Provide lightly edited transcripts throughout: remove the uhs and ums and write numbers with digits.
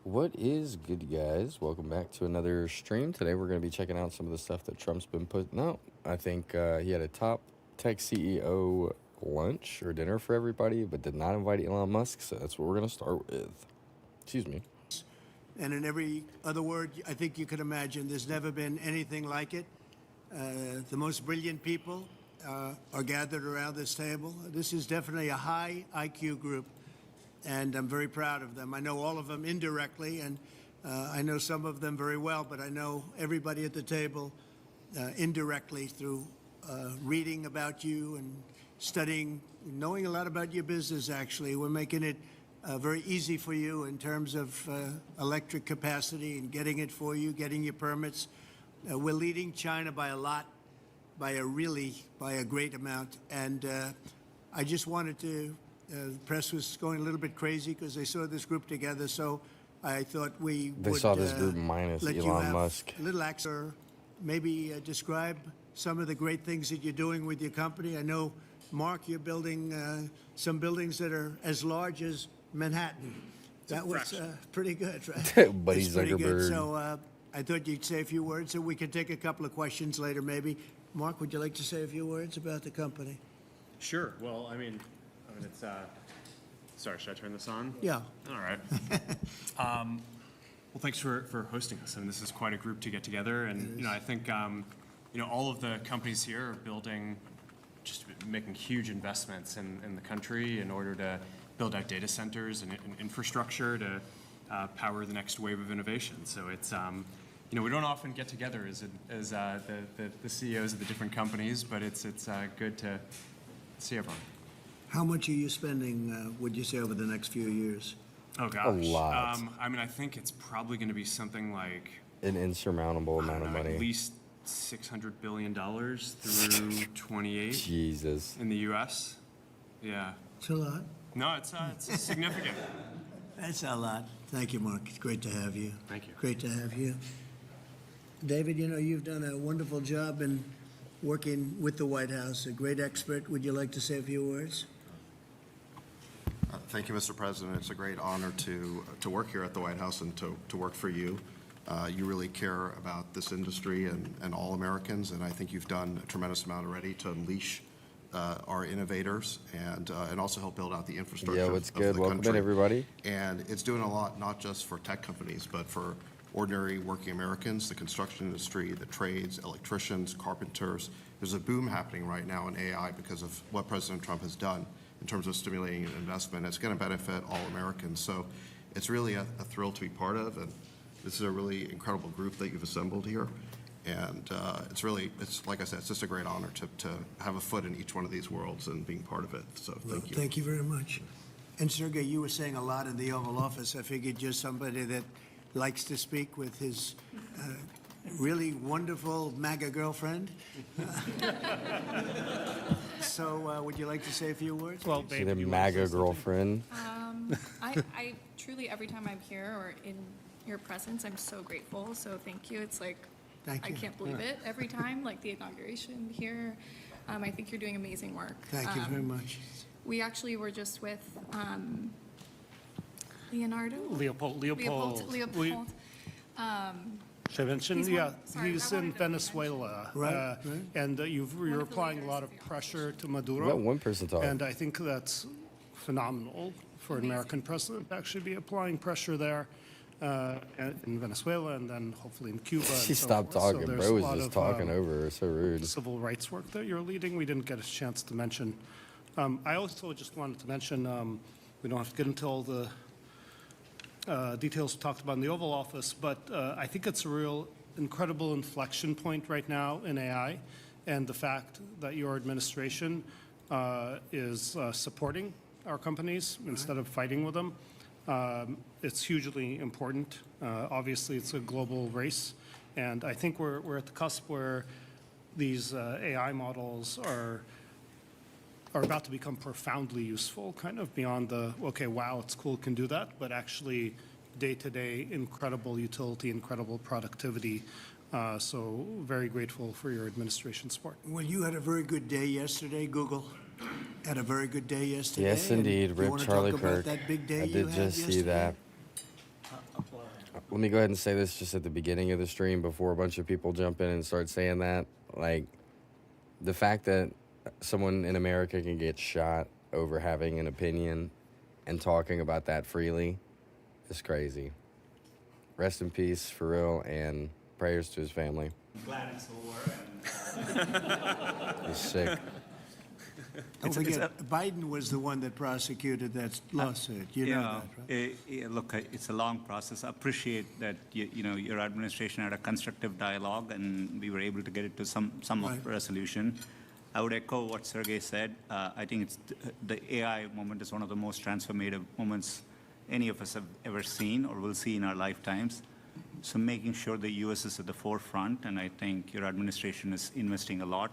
What is good, guys? Welcome back to another stream. Today we're going to be checking out some of the stuff that Trump's been putting out. I think he had a top tech CEO lunch or dinner for everybody, but did not invite Elon Musk, so that's what we're going to start with. Excuse me. And in every other word I think you could imagine, there's never been anything like it. The most brilliant people are gathered around this table. This is definitely a high IQ group, and I'm very proud of them. I know all of them indirectly, and I know some of them very well, but I know everybody at the table indirectly through reading about you and studying, knowing a lot about your business, actually. We're making it very easy for you in terms of electric capacity and getting it for you, getting your permits. We're leading China by a lot, by a great amount. And I just wanted to, the press was going a little bit crazy because they saw this group together. So I thought They saw this group minus let you Elon have Musk. a little access, maybe describe some of the great things that you're doing with your company. I know, Mark, you're building some buildings that are as large as Manhattan. That was pretty good, right? Buddy It's pretty good. Zuckerberg. So I thought you'd say a few words, so we could take a couple of questions later, maybe. Mark, would you like to say a few words about the company? Sure. Well, I mean, it's. Sorry, should I turn this on? Yeah. All right. Well, thanks for hosting us. I mean, this is quite a group to get together, and I think all of the companies here are building, just making huge investments in the country in order to build out data centers and infrastructure to power the next wave of innovation. So it's we don't often get together as the CEOs of the different companies, but it's good to see everyone. How much are you spending, would you say, over the next few years? Oh gosh, A lot. I mean, I think it's probably going to be something like An insurmountable amount of money. at least $600 billion through 28 Jesus. in the U.S. Yeah. It's a lot. No, it's significant. That's a lot. Thank you, Mark. It's great to have you. Thank you. Great to have you. David, you've done a wonderful job in working with the White House, a great expert. Would you like to say a few words? Thank you, Mr. President. It's a great honor to work here at the White House and to work for you. You really care about this industry and all Americans, and I think you've done a tremendous amount already to unleash our innovators and also help build out the infrastructure Yeah, what's of good? the Welcome in, country. everybody. And it's doing a lot, not just for tech companies, but for ordinary working Americans, the construction industry, the trades, electricians, carpenters. There's a boom happening right now in AI because of what President Trump has done in terms of stimulating investment. It's going to benefit all Americans. So it's really a thrill to be part of. And this is a really incredible group that you've assembled here. And it's like I said, it's just a great honor to have a foot in each one of these worlds and being part of it. So thank you. Thank you very much. And Sergey, you were saying a lot in the Oval Office. I figured you're somebody that likes to speak with his really wonderful MAGA girlfriend. So would you like to say a few words? Well, See babe, the you wanna say MAGA something? girlfriend. I truly, every time I'm here or in your presence, I'm so grateful. So thank you. It's like, Thank I you. can't believe it every time, like the inauguration here. I think you're doing amazing work. Thank you very much. We actually were just with Leonardo? Leopold. Leopold. Should I mention? He's Yeah, one- sorry, he's I in wanted to Venezuela. Right. And you're One of the applying a leaders lot of of the pressure to We Maduro. got one person talking. And I think that's phenomenal for an American president to actually be applying pressure there in Venezuela and then hopefully in Cuba. and She so stopped forth. So talking. there's Bro a was lot just of, talking over her. So rude. civil rights work that you're leading. We didn't get a chance to mention. I also just wanted to mention, we don't have to get into all the details we talked about in the Oval Office, but I think it's a real incredible inflection point right now in AI, and the fact that your administration is supporting our companies instead of fighting with them. It's hugely important. Obviously, it's a global race, and I think we're at the cusp where these AI models are about to become profoundly useful, kind of beyond the, okay, wow, it's cool, can do that, but actually day-to-day incredible utility, incredible productivity. So very grateful for your administration support. Well, you had a very good day yesterday, Google. Had a very good day yesterday. Yes, and indeed. you Rip wanna Charlie talk about Kirk. that big day I you did had just see yesterday? that. let me go ahead and say this just at the beginning of the stream before a bunch of people jump in and start saying that. Like, the fact that someone in America can get shot over having an opinion and talking about that freely is crazy. Rest in peace, for real, and prayers to his family. Glad it's over. He's sick. Don't forget, Biden was the one that prosecuted that lawsuit. You know that, right? Look, it's a long process. I appreciate that your administration had a constructive dialogue, and we were able to get it to some Right. resolution. I would echo what Sergey said. I think the AI moment is one of the most transformative moments any of us have ever seen or will see in our lifetimes. So making sure the U.S. is at the forefront, and I think your administration is investing a lot.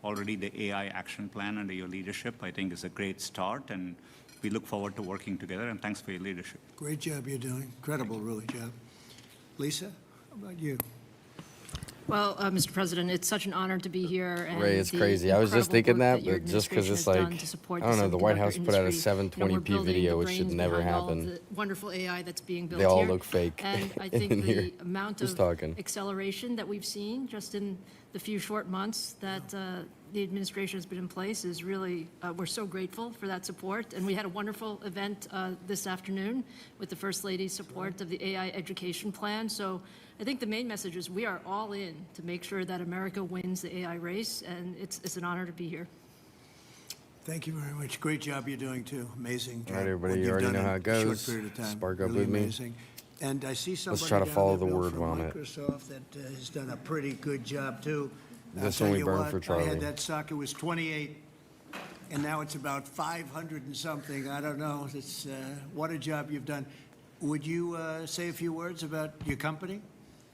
Already the AI action plan under your leadership, I think, is a great start, and we look forward to working together, and thanks for your leadership. Great job you're doing. Incredible, really, job. Lisa, how about you? Well, Mr. President, it's such an honor to be here. And Ray, it's the crazy. I was just thinking incredible that, work but just because your it's administration like, has done to support I don't know, the White semiconductor House put out a industry. You know, 720p we're building video, the which should brains never behind all of happen. the wonderful AI that's being built They all here. look fake And I in think here. the amount Who's of talking? acceleration that we've seen just in the few short months that the administration has been in place is really, we're so grateful for that support. And we had a wonderful event this afternoon with the First Lady's support of the AI education plan. So I think the main message is we are all in to make sure that America wins the AI race, and it's an honor to be here. Thank you very much. Great job you're doing, too. Amazing job. All right, everybody, what you you've already done know in how it a goes. Short period of time. Spark up Really with me. amazing. And I see somebody try to down follow there, the Bill, word from vomit. Microsoft that has done a pretty good job, too. I'll This tell one we you burned what, for I Charlie. had that stock, it was 28, and now it's about 500 and something. I don't know. It's, what a job you've done. Would you say a few words about your company?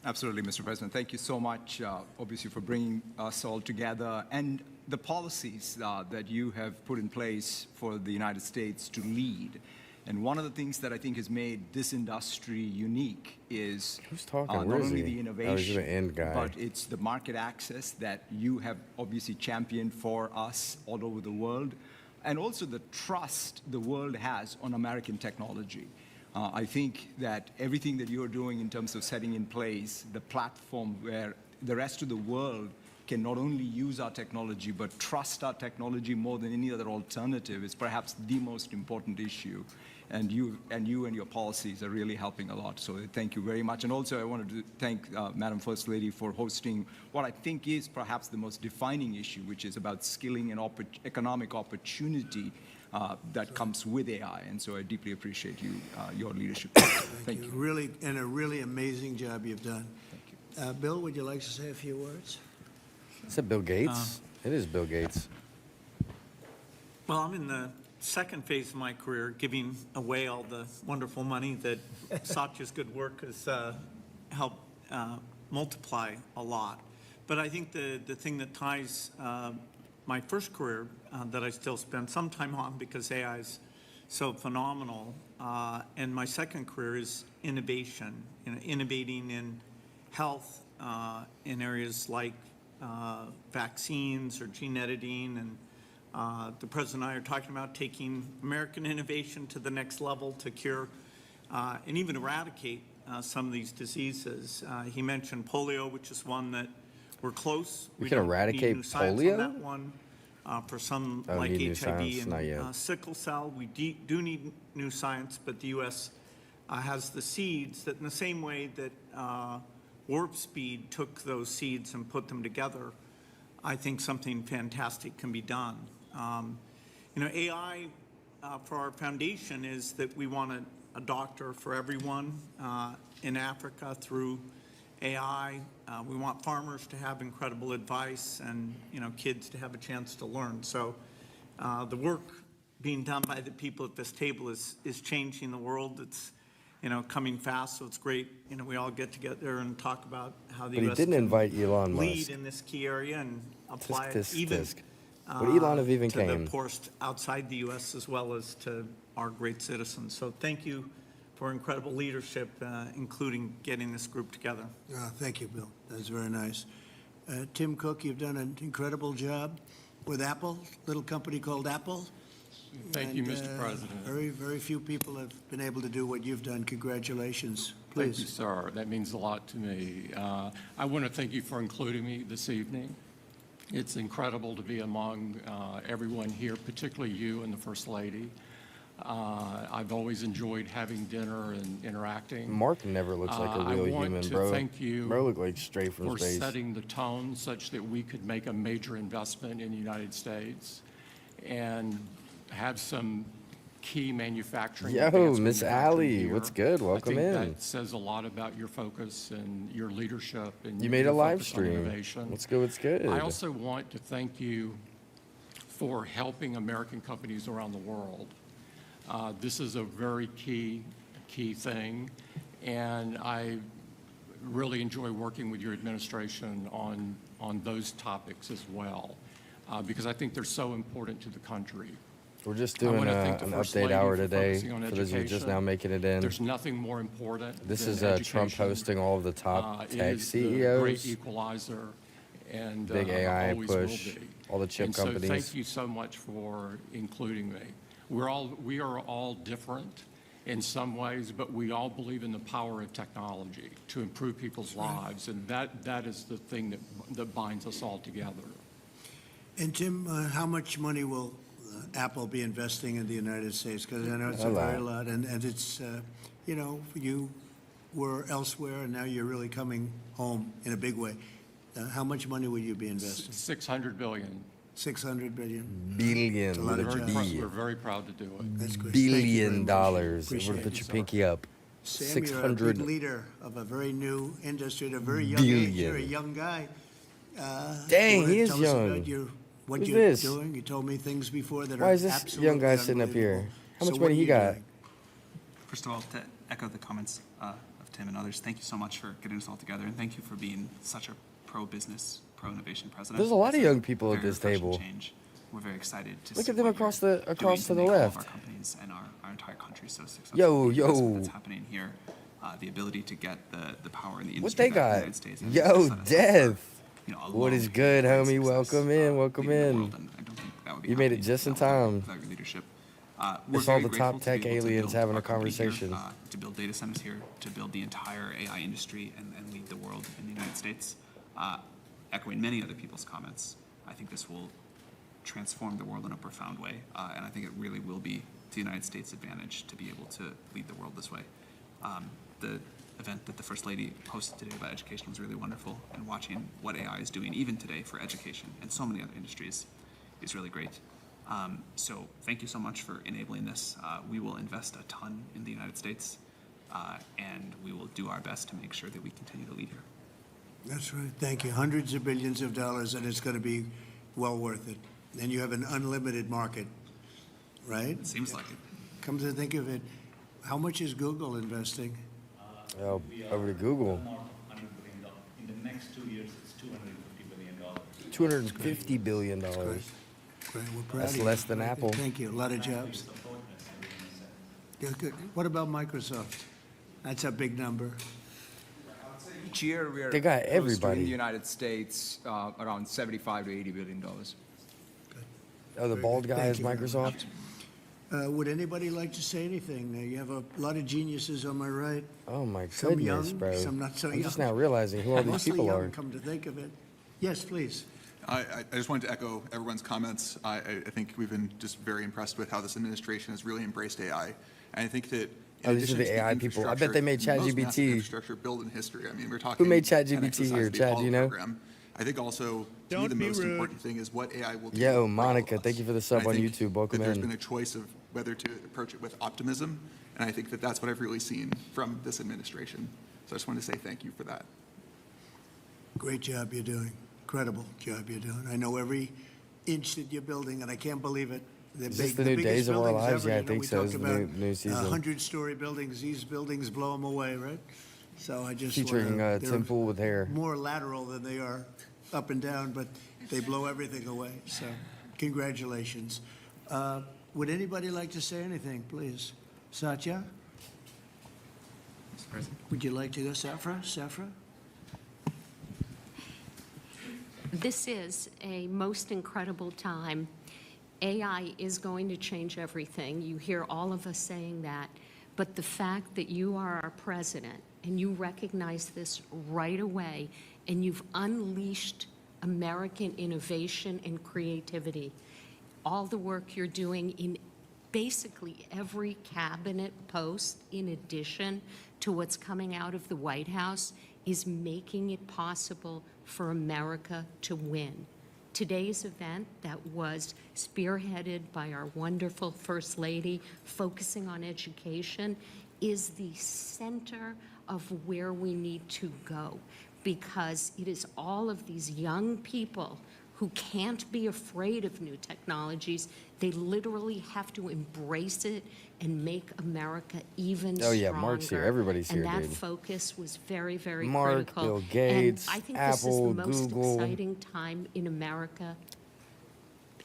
Absolutely, Mr. President. Thank you so much, obviously, for bringing us all together and the policies that you have put in place for the United States to lead. And one of the things that I think has made this industry unique is Who's talking? not Where is only he? the Oh, he's innovation, the end guy. but it's the market access that you have obviously championed for us all over the world, and also the trust the world has on American technology. I think that everything that you're doing in terms of setting in place the platform where the rest of the world can not only use our technology but trust our technology more than any other alternative is perhaps the most important issue. And you and your policies are really helping a lot. So thank you very much. And also I wanted to thank Madam First Lady for hosting what I think is perhaps the most defining issue, which is about skilling and economic opportunity that comes with AI. And so I deeply appreciate your leadership. Thank you. Really, and a really amazing job you've done. Thank you. Bill, would you like to say a few words? Is it Bill Gates? It is Bill Gates. Well, I'm in the second phase of my career, giving away all the wonderful money that Satya's good work has helped multiply a lot. But I think the thing that ties my first career that I still spend some time on because AI is so phenomenal, and my second career is innovation, innovating in health in areas like vaccines or gene editing, and the President and I are talking about taking American innovation to the next level to cure and even eradicate some of these diseases. He mentioned polio, which is one that we're close. We can don't need eradicate new science polio? on that one. For some Oh, like need new HIV science? Not yet. and sickle cell, we do need new science, but the U.S. Has the seeds that in the same way that Warp Speed took those seeds and put them together, I think something fantastic can be done. AI for our foundation is that we want a doctor for everyone in Africa through AI. We want farmers to have incredible advice and, kids to have a chance to learn. So the work being done by the people at this table is changing the world. It's, coming fast, so it's great. We all get together and talk about how the But he U.S. didn't can invite Elon lead Musk. in this key area and apply Tisk, it even tisk. Would Elon have even to came? the poorest outside the U.S. as well as to our great citizens. So thank you for incredible leadership, including getting this group together. Thank you, Bill. That's very nice. Tim Cook, you've done an incredible job with Apple, little company called Apple. Thank you, And, Mr. President. Very, very few people have been able to do what you've done. Congratulations. Thank you, Please. sir. That means a lot to me. I want to thank you for including me this evening. It's incredible to be among everyone here, particularly you and the First Lady. I've always enjoyed having dinner and interacting. Mark never looks like a I real want human, to bro. thank you Bro look like straight from for space. setting the tone such that we could make a major investment in the United States and have some key manufacturing Yo, advanced Miss manufacturing Allie, here. what's good? Welcome I think in. that says a lot about your focus and your leadership and You made your a live focus on stream. innovation. What's good? What's good? I also want to thank you for helping American companies around the world. This is a very key thing, and I really enjoy working with your administration on those topics as well, because I think they're so important to the country. We're just I doing wanna thank the an First update Lady hour for today focusing on for those of you just education. now making it in. There's nothing more important This than is Trump education. hosting all of the top It tech is the great CEOs, equalizer, and big AI always will push, be. all the chip And so companies. thank you so much for including me. We are all different in some ways, but we all believe in the power of technology to improve people's lives, and that is the thing that binds us all together. And Tim, how much money will Apple be investing in the United States? Because I know it's a very lot, and it's, you know, you were elsewhere, and now you're really coming home in a big way. How much money will you be investing? $600 billion. 600 billion. Billion It's a lot with of a jobs. B. We're very proud to do it. That's great. Thank you very $billion much. dollars. Appreciate Everyone put it. your pinky up. Sam, you're a 600 big leader of a very new industry at a very young age. You're a billion. young guy. Dang, You wanna he is tell us young. about what Who's you're this? doing? You told me things before that Why are is this absolutely young guy sitting up here? unbelievable. How So much what money are he you got? doing? First of all, to echo the comments of Tim and others, thank you so much for getting us all together, and thank you for being such a pro-business, pro-innovation president. There's a lot of It's young people at very this refreshing table. change. We're very excited to Look see at them what across you're the- across doing to the make all of left. our companies and our entire country so successful. Yo, The investment yo. that's happening here, the ability to get the power in the What industry they back in the got? United States. and Yo, set us up for, Death. you know, a What is long good, period of homie? success, Welcome in, welcome leading the in. world, and I don't think that would be You made it happening just in without- time. without your leadership. I We're saw very the top grateful to tech be able to aliens build having a our company here, conversation. to build data centers here, to build the entire AI industry and lead the world in the United States. Echoing many other people's comments, I think this will transform the world in a profound way, and I think it really will be to the United States' advantage to be able to lead the world this way. The event that the First Lady hosted today about education was really wonderful, and watching what AI is doing even today for education and so many other industries is really great. So thank you so much for enabling this. We will invest a ton in the United States, and we will do our best to make sure that we continue to lead here. That's right. Thank you. Hundreds of billions of dollars, and it's going to be well worth it. And you have an unlimited market, right? It seems like it. Come to think of it, how much is Google investing? Oh, over to Google. In the next 2 years, it's $250 billion. $250 billion. Great. Great. We're proud That's of you. less than Very good. Apple. Thank you. A lot of jobs. Yeah, good. What about Microsoft? That's a big number. Each year, we are They got close to, everybody. in the United States, around 75 to 80 billion dollars. Oh, the bald guy Thank is you very Microsoft? Would anybody like to say anything? You have a lot of geniuses on my right. Oh, my Some goodness, young, bro. some not so I'm just young. now realizing who all these Mostly people young, are. come to think of it. Yes, please. I just wanted to echo everyone's comments. I think we've been just very impressed with how this administration has really embraced AI. And I think that Oh, these are the AI people. I bet they made most massive ChatGPT. infrastructure built in history. I mean, we're talking. made 10x ChatGPT the size here? of the Chad, Apollo you know? program. I think also, to me, Don't the be most rude. important thing is what AI will do. Yo, for all of Monica, us. thank you for the And sub I on think YouTube. Welcome that there's in. been a choice of whether to approach it with optimism, and I think that that's what I've really seen from this administration. So I just wanted to say thank you for that. Great job you're doing. Incredible job you're doing. I know every inch that you're building, and I can't believe it. Is this the new Days of Our Lives? Yeah, I think so. It's the new season. 100-story buildings. These buildings blow them away, right? So I just Featuring wanna- Tim they're Pool with hair. more lateral than they are up and down, but they blow everything away. So congratulations. Would anybody like to say anything, please? Satya? Mr. President. Would you like to go, Safra? Safra? This is a most incredible time AI is going to change everything. You hear all of us saying that. But the fact that you are our president and you recognize this right away and you've unleashed American innovation and creativity, all the work you're doing in basically every cabinet post, in addition to what's coming out of the White House, is making it possible for America to win. Today's event that was spearheaded by our wonderful First Lady, focusing on education, is the center of where we need to go, because it is all of these young people who can't be afraid of new technologies. They literally have to embrace it and make America even stronger. Oh yeah, Mark's here. Everybody's here, and that dude. focus was very, very Mark, critical. Bill Gates, and I think Apple, this is the most Google. exciting time in America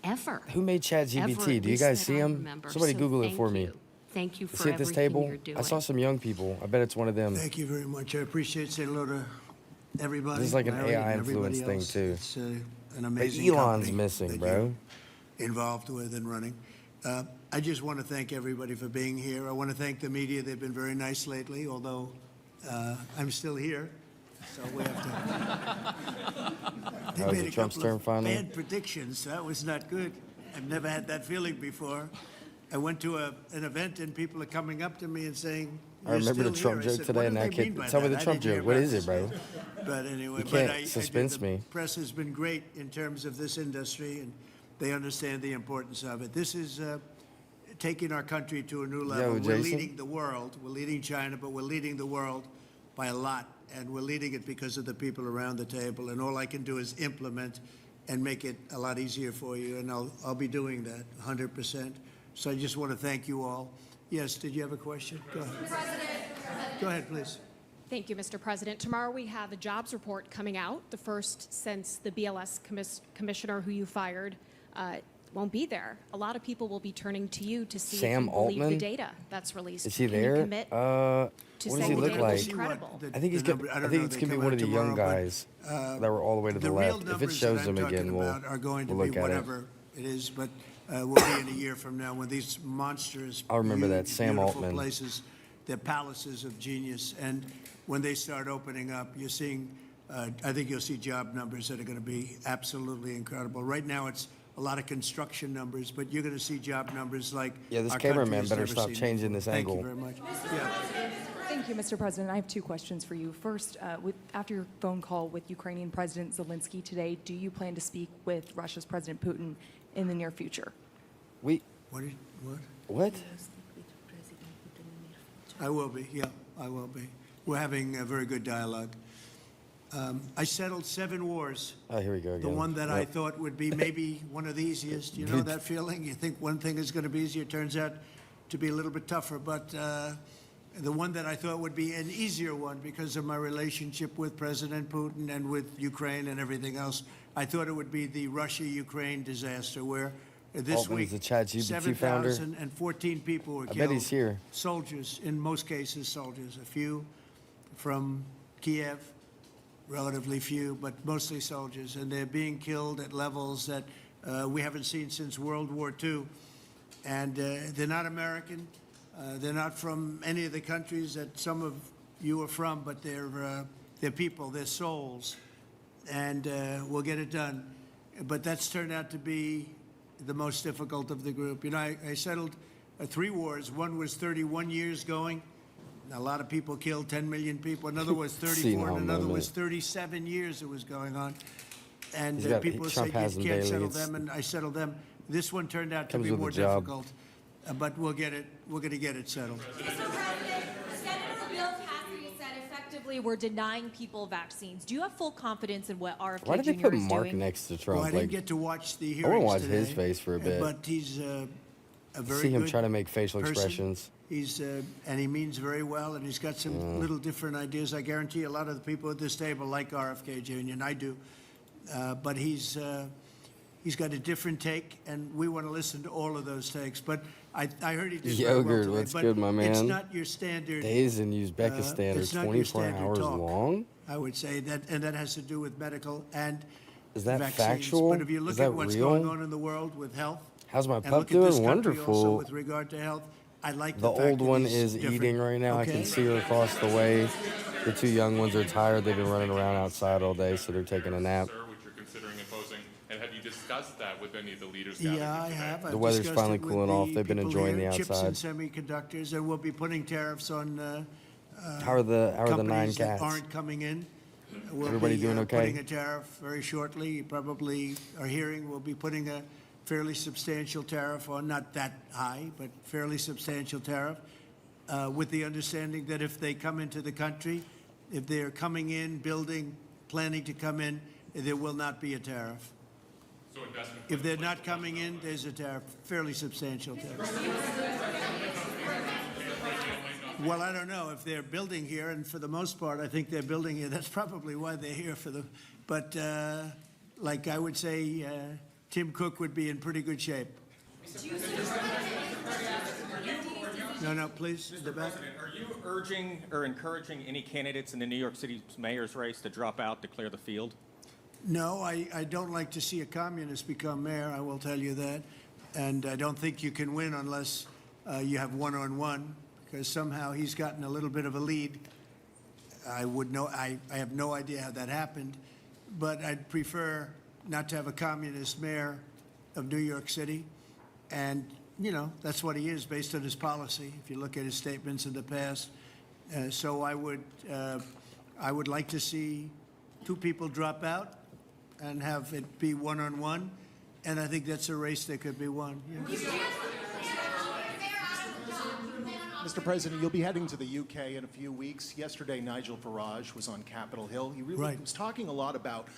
ever. Who made Ever, ChatGPT? at Do you least guys that see I him? remember. Somebody So Google it thank for me. you. Thank you for See at this everything table? you're doing. I saw some young people. I bet it's one of them. Thank you very much. I appreciate saying hello to everybody. This is like an Larry, AI and everybody influence thing, else. too. It's an But amazing Elon's company missing, that bro. you're involved with and running. I just want to thank everybody for being here. I want to thank the media. They've been very nice lately, although I'm still here. So we have to. They Oh, is made it a Trump's couple turn of finally? bad predictions. That was not good. I've never had that feeling before. I went to an event and people are coming up to me and saying, I remember the "You're still Trump here." I joke said, today, "What and do that they kid. mean by Tell me that? the I Trump didn't hear joke. What about is it, this." bro? But anyway, You but can't I suspense the me. press has been great in terms of this industry, and they understand the importance of it. This is taking our country to a new level. Yo, We're Jason? leading the world. We're leading China, but we're leading the world by a lot, and we're leading it because of the people around the table. And all I can do is implement and make it a lot easier for you, and I'll be doing that 100%. So I just want to thank you all. Yes, did you have a question? Go ahead. Go ahead, please. Thank you, Mr. President. Tomorrow we have a jobs report coming out, the first since the BLS commissioner who you fired won't be there. A lot of people will be turning to you to see Sam if you believe Altman? the data that's released. Is he Can you there? commit to What does saying he the look data will like? be credible? I think he's gonna. I think it's gonna be one of the young guys that were all the way to the real left. If it numbers shows that I'm them again, talking we'll about are going to look be at it. whatever it is, but we'll be in a year from now when these monstrous, I'll remember that, huge, Sam beautiful Altman. places, they're palaces of genius, and when they start opening up, you're seeing. I think you'll see job numbers that are going to be absolutely incredible. Right now, it's a lot of construction numbers, but you're going to see job numbers like Yeah, this our country cameraman has better never stop seen changing before. this Thank angle. you very much. Yeah. Thank you, Mr. President. I have two questions for you. First, after your phone call with Ukrainian President Zelensky today, do you plan to speak with Russia's President Putin in the near future? We. What? What? I will be. Yeah, I will be. We're having a very good dialogue. I settled 7 wars. Oh, here we go The again. one that I Yep. thought would be maybe one of the easiest. You know that feeling? You think one thing is going to be easier, turns out to be a little bit tougher. But the one that I thought would be an easier one because of my relationship with President Putin and with Ukraine and everything else, I thought it would be the Russia-Ukraine disaster where this Altman's week the ChatGPT founder. 7,014 people were I killed. bet he's here. Soldiers, in most cases soldiers, a few from Kiev, relatively few, but mostly soldiers, and they're being killed at levels that we haven't seen since World War II. And they're not American. They're not from any of the countries that some of you are from, but they're people, they're souls, and we'll get it done. But that's turned out to be the most difficult of the group. You know, I settled 3 wars. One was 31 years going. A lot of people killed, 10 million people. Another was 34, and another was 37 years it was going on. And people Trump said has you them can't daily. settle It's- them, and I settled them. This one turned out to Comes be with more the job. difficult, but we'll get it. We're going to get it settled. Mr. President, Senator Bill Cassidy said effectively we're denying people vaccines. Do you have full confidence in what RFK Why did they Jr. put is Mark doing? next to Trump? Well, I didn't Like, get to watch the I hearings want to watch today, his face for a bit. But he's a very See him good try to make facial person. expressions. He's and he means very well, and he's got some little different ideas. I guarantee a lot of the people at this table like RFK Jr. and I do, but he's got a different take, and we want to listen to all of those takes. But I heard he did very well Yogurt, today, what's but good, my man? It's not your standard. Days in Uzbekistan it's are not your 24 standard hours talk, long? I would say that, and that has to do with medical and Is that vaccines. factual? But if you Is look that at what's real? going on in the world with health, How's my and pup look at this doing? country also Wonderful. with regard to health. I like The fact old that one he's is different. eating right now. I can Okay? see her across the way. The two young ones are tired. They've been running around outside all day, so they're taking a nap. Sir, which you're considering imposing, and have you discussed that with any of the leaders? Yeah, I have. The I've weather's discussed finally it with cooling off. the They've been people enjoying here, the chips and outside. semiconductors, and we'll be putting tariffs on How are the 9 companies that cats? aren't coming in. We'll Everybody be, doing okay? Putting a tariff very shortly. You probably are hearing we'll be putting a fairly substantial tariff on, not that high, but fairly substantial tariff, with the understanding that if they come into the country, if they're coming in, building, planning to come in, there will not be a tariff. So investment. If they're not coming in, there's a tariff, fairly substantial tariff. Well, I don't know if they're building here, and for the most part, I think they're building here. That's probably why they're here for the. But like I would say, Tim Cook would be in pretty good shape. No, please, the back. Are you urging or encouraging any candidates in the New York City mayor's race to drop out to clear the field? No, I don't like to see a communist become mayor. I will tell you that, and I don't think you can win unless you have one-on-one. Because somehow he's gotten a little bit of a lead. I have no idea how that happened, but I'd prefer not to have a communist mayor of New York City. And, you know, that's what he is based on his policy, if you look at his statements in the past. So I would like to see two people drop out and have it be one-on-one. And I think that's a race that could be won. Yeah. Mr. President, you'll be heading to the UK in a few weeks. Yesterday, Nigel Farage was on Capitol Hill. He really was talking a lot about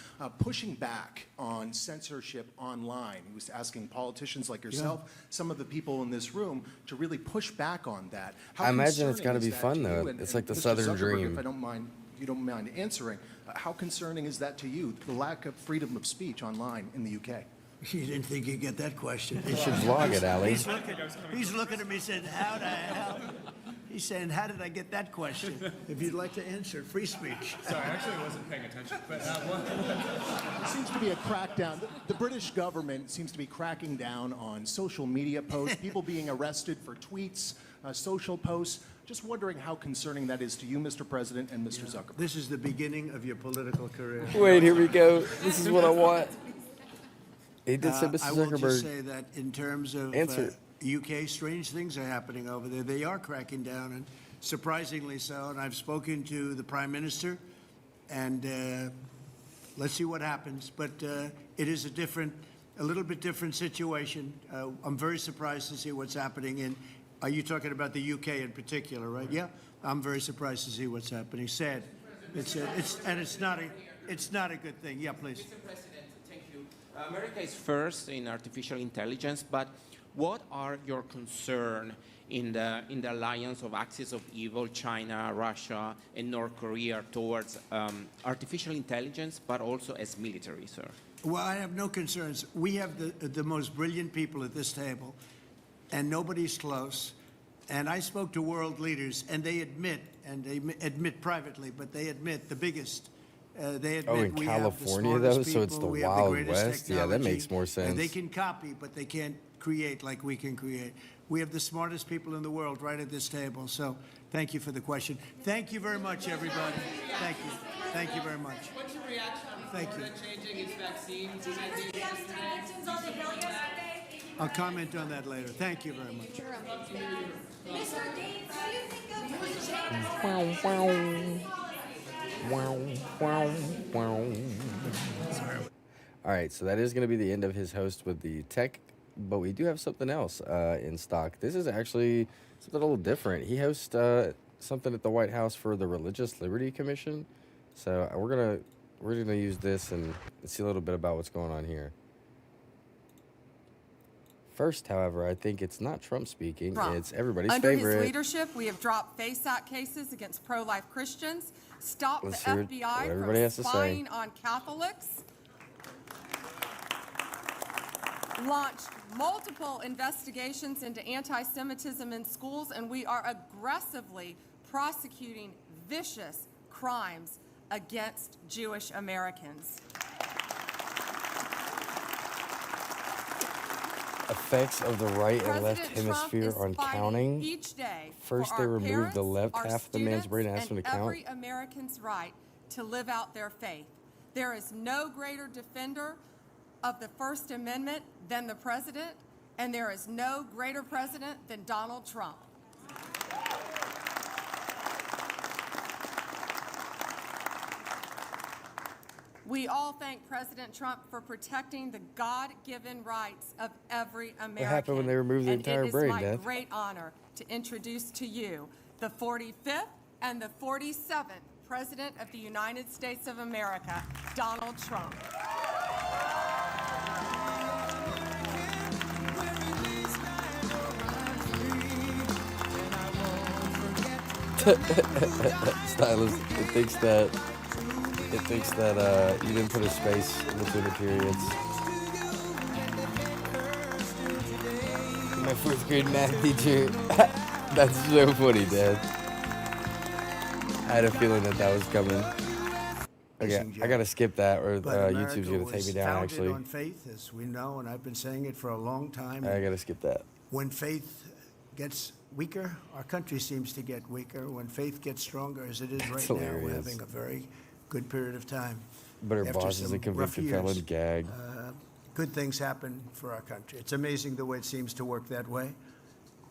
pushing back on censorship online. He was asking politicians like yourself, some of the people in this room, to really push back on that. How I imagine it's concerning got to be is that fun, to though. you? It's like the Mr. Southern Zuckerberg, dream. If I don't mind, you don't mind answering, how concerning is that to you, the lack of freedom of speech online in the UK? You didn't think you'd get that question. You should vlog it, Ali. He's looking at me saying, how the hell? He's saying, how did I get that question? If you'd like to answer, free speech. Sorry, I actually wasn't paying attention. But There seems to be a crackdown. The British government seems to be cracking down on social media posts, people being arrested for tweets, social posts. Just wondering how concerning that is to you, Mr. President, and Mr. Zuckerberg. This is the beginning of your political career. Wait, here we go. This is what I want. He did say, Mr. I will Zuckerberg. just say that in terms of Answer. UK, strange things are happening over there. They are cracking down, and surprisingly so. And I've spoken to the Prime Minister, and let's see what happens. But it is a little bit different situation. I'm very surprised to see what's happening in. Are you talking about the UK in particular, right? Yeah, I'm very surprised to see what's happening. Sad. It's not a good thing. Yeah, please. Mr. President, thank you. America is first in artificial intelligence, but what are your concerns in the alliance of axis of evil, China, Russia, and North Korea towards artificial intelligence, but also as military, sir? Well, I have no concerns. We have the most brilliant people at this table, and nobody's close. And I spoke to world leaders, and they admit privately, but they admit the biggest. They admit in we California, have the though, smartest so it's people, the we have Wild greatest West? Yeah, that technology, makes more sense. and they can copy, but they can't create like we can create. We have the smartest people in the world right at this table. So thank you for the question. Thank you very much, everybody. Thank you. Thank you very much. What's your reaction on Thank you. changing its vaccines? Did you see us conventions on the Hill yesterday? I'll comment on that later. Thank you very much. Mr. Gates, what do you think of the All right, so that is going to be the end of his host with the tech, but we do have something else in stock. This is actually something a little different. He hosts something at the White House for the Religious Liberty Commission. So we're gonna use this and see a little bit about what's going on here. First, however, I think it's not Trump speaking. Trump. It's everybody's Under favorite. his leadership, we have dropped FASAC cases against pro-life Christians, stopped Let's the hear what FBI everybody has from to say. spying on Catholics, launched multiple investigations into anti-Semitism in schools, and we are aggressively prosecuting vicious crimes against Jewish Americans. effects of the right and left President Trump hemisphere is on fighting counting. each day First, for they our removed the parents, left our half of the man's brain and asked him students, to count. every American's right to live out their faith. There is no greater defender of the First Amendment than the president, and there is no greater president than Donald Trump. We all thank President Trump for protecting the God-given rights of every American. What happened when they removed the entire brain, And it is Dad? my great honor to introduce to you the 45th and the 47th President of the United States of America, Donald Trump. Stylist, it thinks that you didn't put a space in between the periods. My fourth grade math teacher. That's so funny, Dad. I had a feeling that was coming. Okay, I gotta skip that, or But YouTube's America gonna take was me down. founded Actually, on faith, as we know, and I've been saying it for a long time. I gotta skip that. When faith gets weaker, our country seems to get weaker. When faith gets stronger, as it is right now, we're hilarious. having a very good period of time. But her After boss is some a rough convicted years, felon. Gag. Good things happen for our country. It's amazing the way it seems to work that way.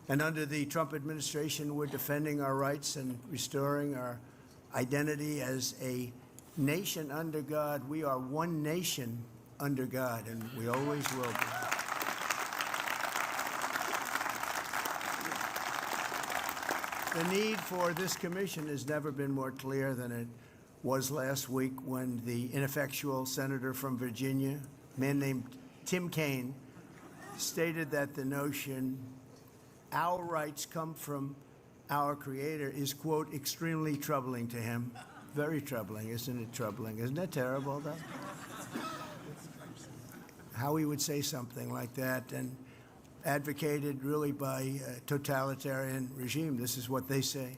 And under the Trump administration, we're defending our rights and restoring our identity as a nation under God. We are one nation under God, and we always will be. The need for this commission has never been more clear than it was last week when the ineffectual senator from Virginia, a man named Tim Kaine, stated that the notion our rights come from our Creator is, quote, extremely troubling to him. Very troubling, isn't it troubling? Isn't that terrible, though? How he would say something like that, and advocated really by a totalitarian regime. This is what they say.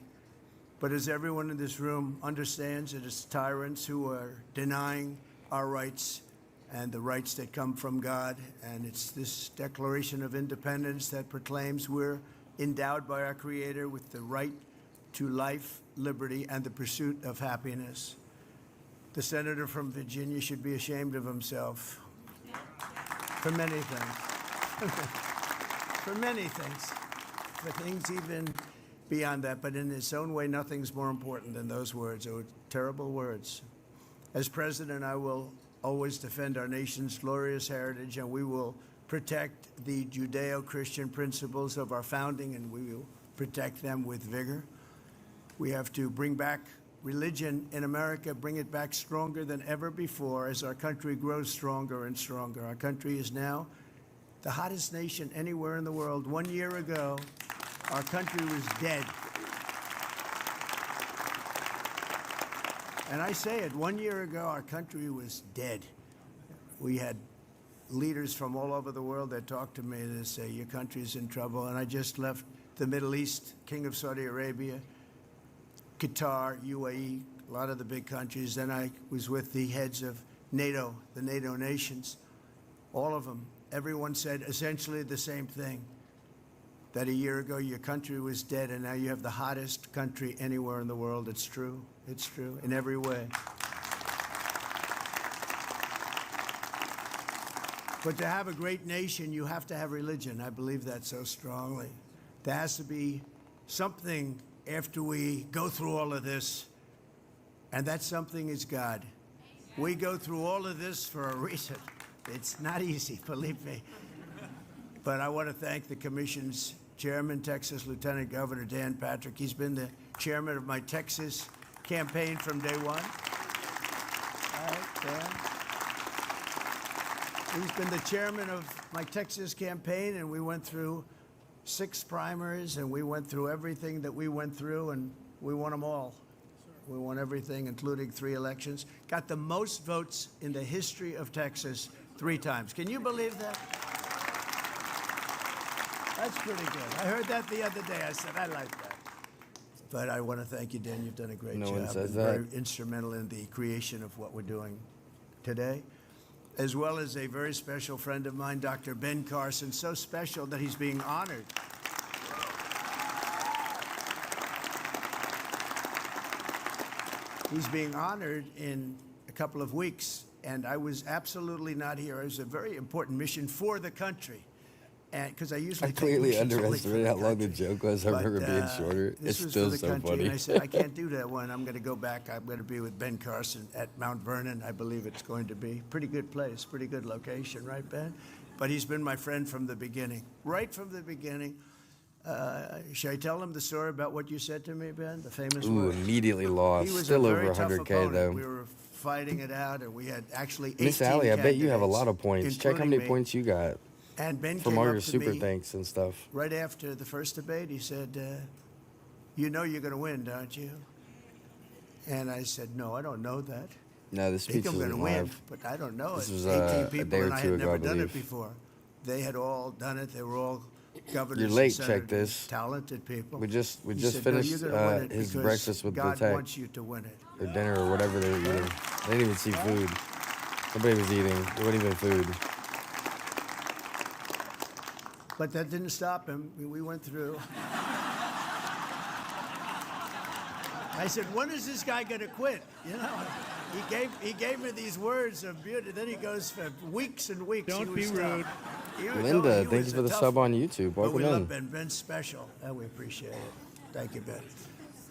But as everyone in this room understands, it is tyrants who are denying our rights and the rights that come from God. And it's this Declaration of Independence that proclaims we're endowed by our Creator with the right to life, liberty, and the pursuit of happiness. The senator from Virginia should be ashamed of himself for many things. For many things. For things even beyond that. But in his own way, nothing's more important than those words. They were terrible words. As president, I will always defend our nation's glorious heritage, and we will protect the Judeo-Christian principles of our founding, and we will protect them with vigor. We have to bring back religion in America, bring it back stronger than ever before as our country grows stronger and stronger. Our country is now the hottest nation anywhere in the world. 1 year ago, our country was dead. And I say it, 1 year ago, our country was dead. We had leaders from all over the world that talked to me that say, your country's in trouble. And I just left the Middle East, King of Saudi Arabia, Qatar, UAE, a lot of the big countries. Then I was with the heads of NATO, the NATO nations, all of them. Everyone said essentially the same thing, that a year ago your country was dead and now you have the hottest country anywhere in the world. It's true. It's true in every way. But to have a great nation, you have to have religion. I believe that so strongly. There has to be something after we go through all of this, and that something is God. We go through all of this for a reason. It's not easy, believe me. But I want to thank the Commission's chairman, Texas Lieutenant Governor Dan Patrick. He's been the chairman of my Texas campaign from day one. All right, Dan. He's been the chairman of my Texas campaign, and we went through 6 primaries, and we went through everything that we went through, and we won them all. We won everything, including 3 elections. Got the most votes in the history of Texas 3 times. Can you believe that? That's pretty good. I heard that the other day. I said, I like that. But I want to thank you, Dan. You've done a great job. No one says and that. Very instrumental in the creation of what we're doing today. as well as a very special friend of mine, Dr. Ben Carson, so special that he's being honored. He's being honored in a couple of weeks, and I was absolutely not here. It was a very important mission for the country, and because I usually I take clearly missions only for underestimated the how long the country. joke was. I remember it being But, shorter. this It's was still for the so country, funny. and I said, I can't do that one. I'm going to go back. I'm going to be with Ben Carson at Mount Vernon. I believe it's going to be pretty good place, pretty good location, right, Ben? But he's been my friend from the beginning, right from the beginning. Should I tell him the story about what you said to me, Ben? The famous Ooh, words? immediately lost. He was Still a over very tough 100K opponent. though. We were fighting it out, and we had actually 18 Miss Allie, I bet you have a lot of candidates, points. Check how many including me. points you got And Ben from came all up your to super me thanks and stuff. right after the first debate. He said, you know you're going to win, don't you? And I said, no, I don't know that. No, this I think speech I'm going wasn't to win, live. but I don't know. This it. was 18 a people, day or and I two had ago, I never done it believe. before. They had all done it. They were all governors. You're late. and Check senators, this. talented people. We just He just said, "No, finished you're gonna win it his because breakfast with God the tech wants you to win it." or dinner or whatever they were eating. They didn't even see food. Nobody was eating. It wasn't even food. But that didn't stop him. We went through. I said, when is this guy going to quit? You know, he gave me these words of beauty. Then he goes for weeks and weeks. Don't he be was rude. tough. He was- Linda, he thank was you for a the tough sub on one. YouTube. But we Welcome love in. Ben. Ben's special, and we appreciate it. Thank you, Ben.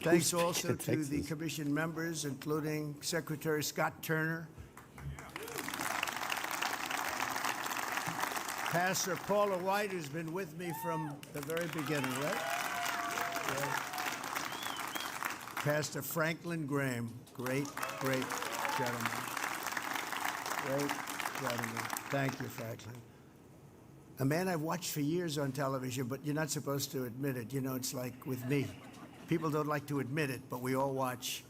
Thanks also to the Texas? commission members, including Secretary Scott Turner, Pastor Paula White, who's been with me from the very beginning, right? Yeah. Pastor Franklin Graham, great gentleman. Great gentleman. Thank you, Franklin. A man I've watched for years on television, but you're not supposed to admit it. You know, it's like with me. People don't like to admit it, but we all watch.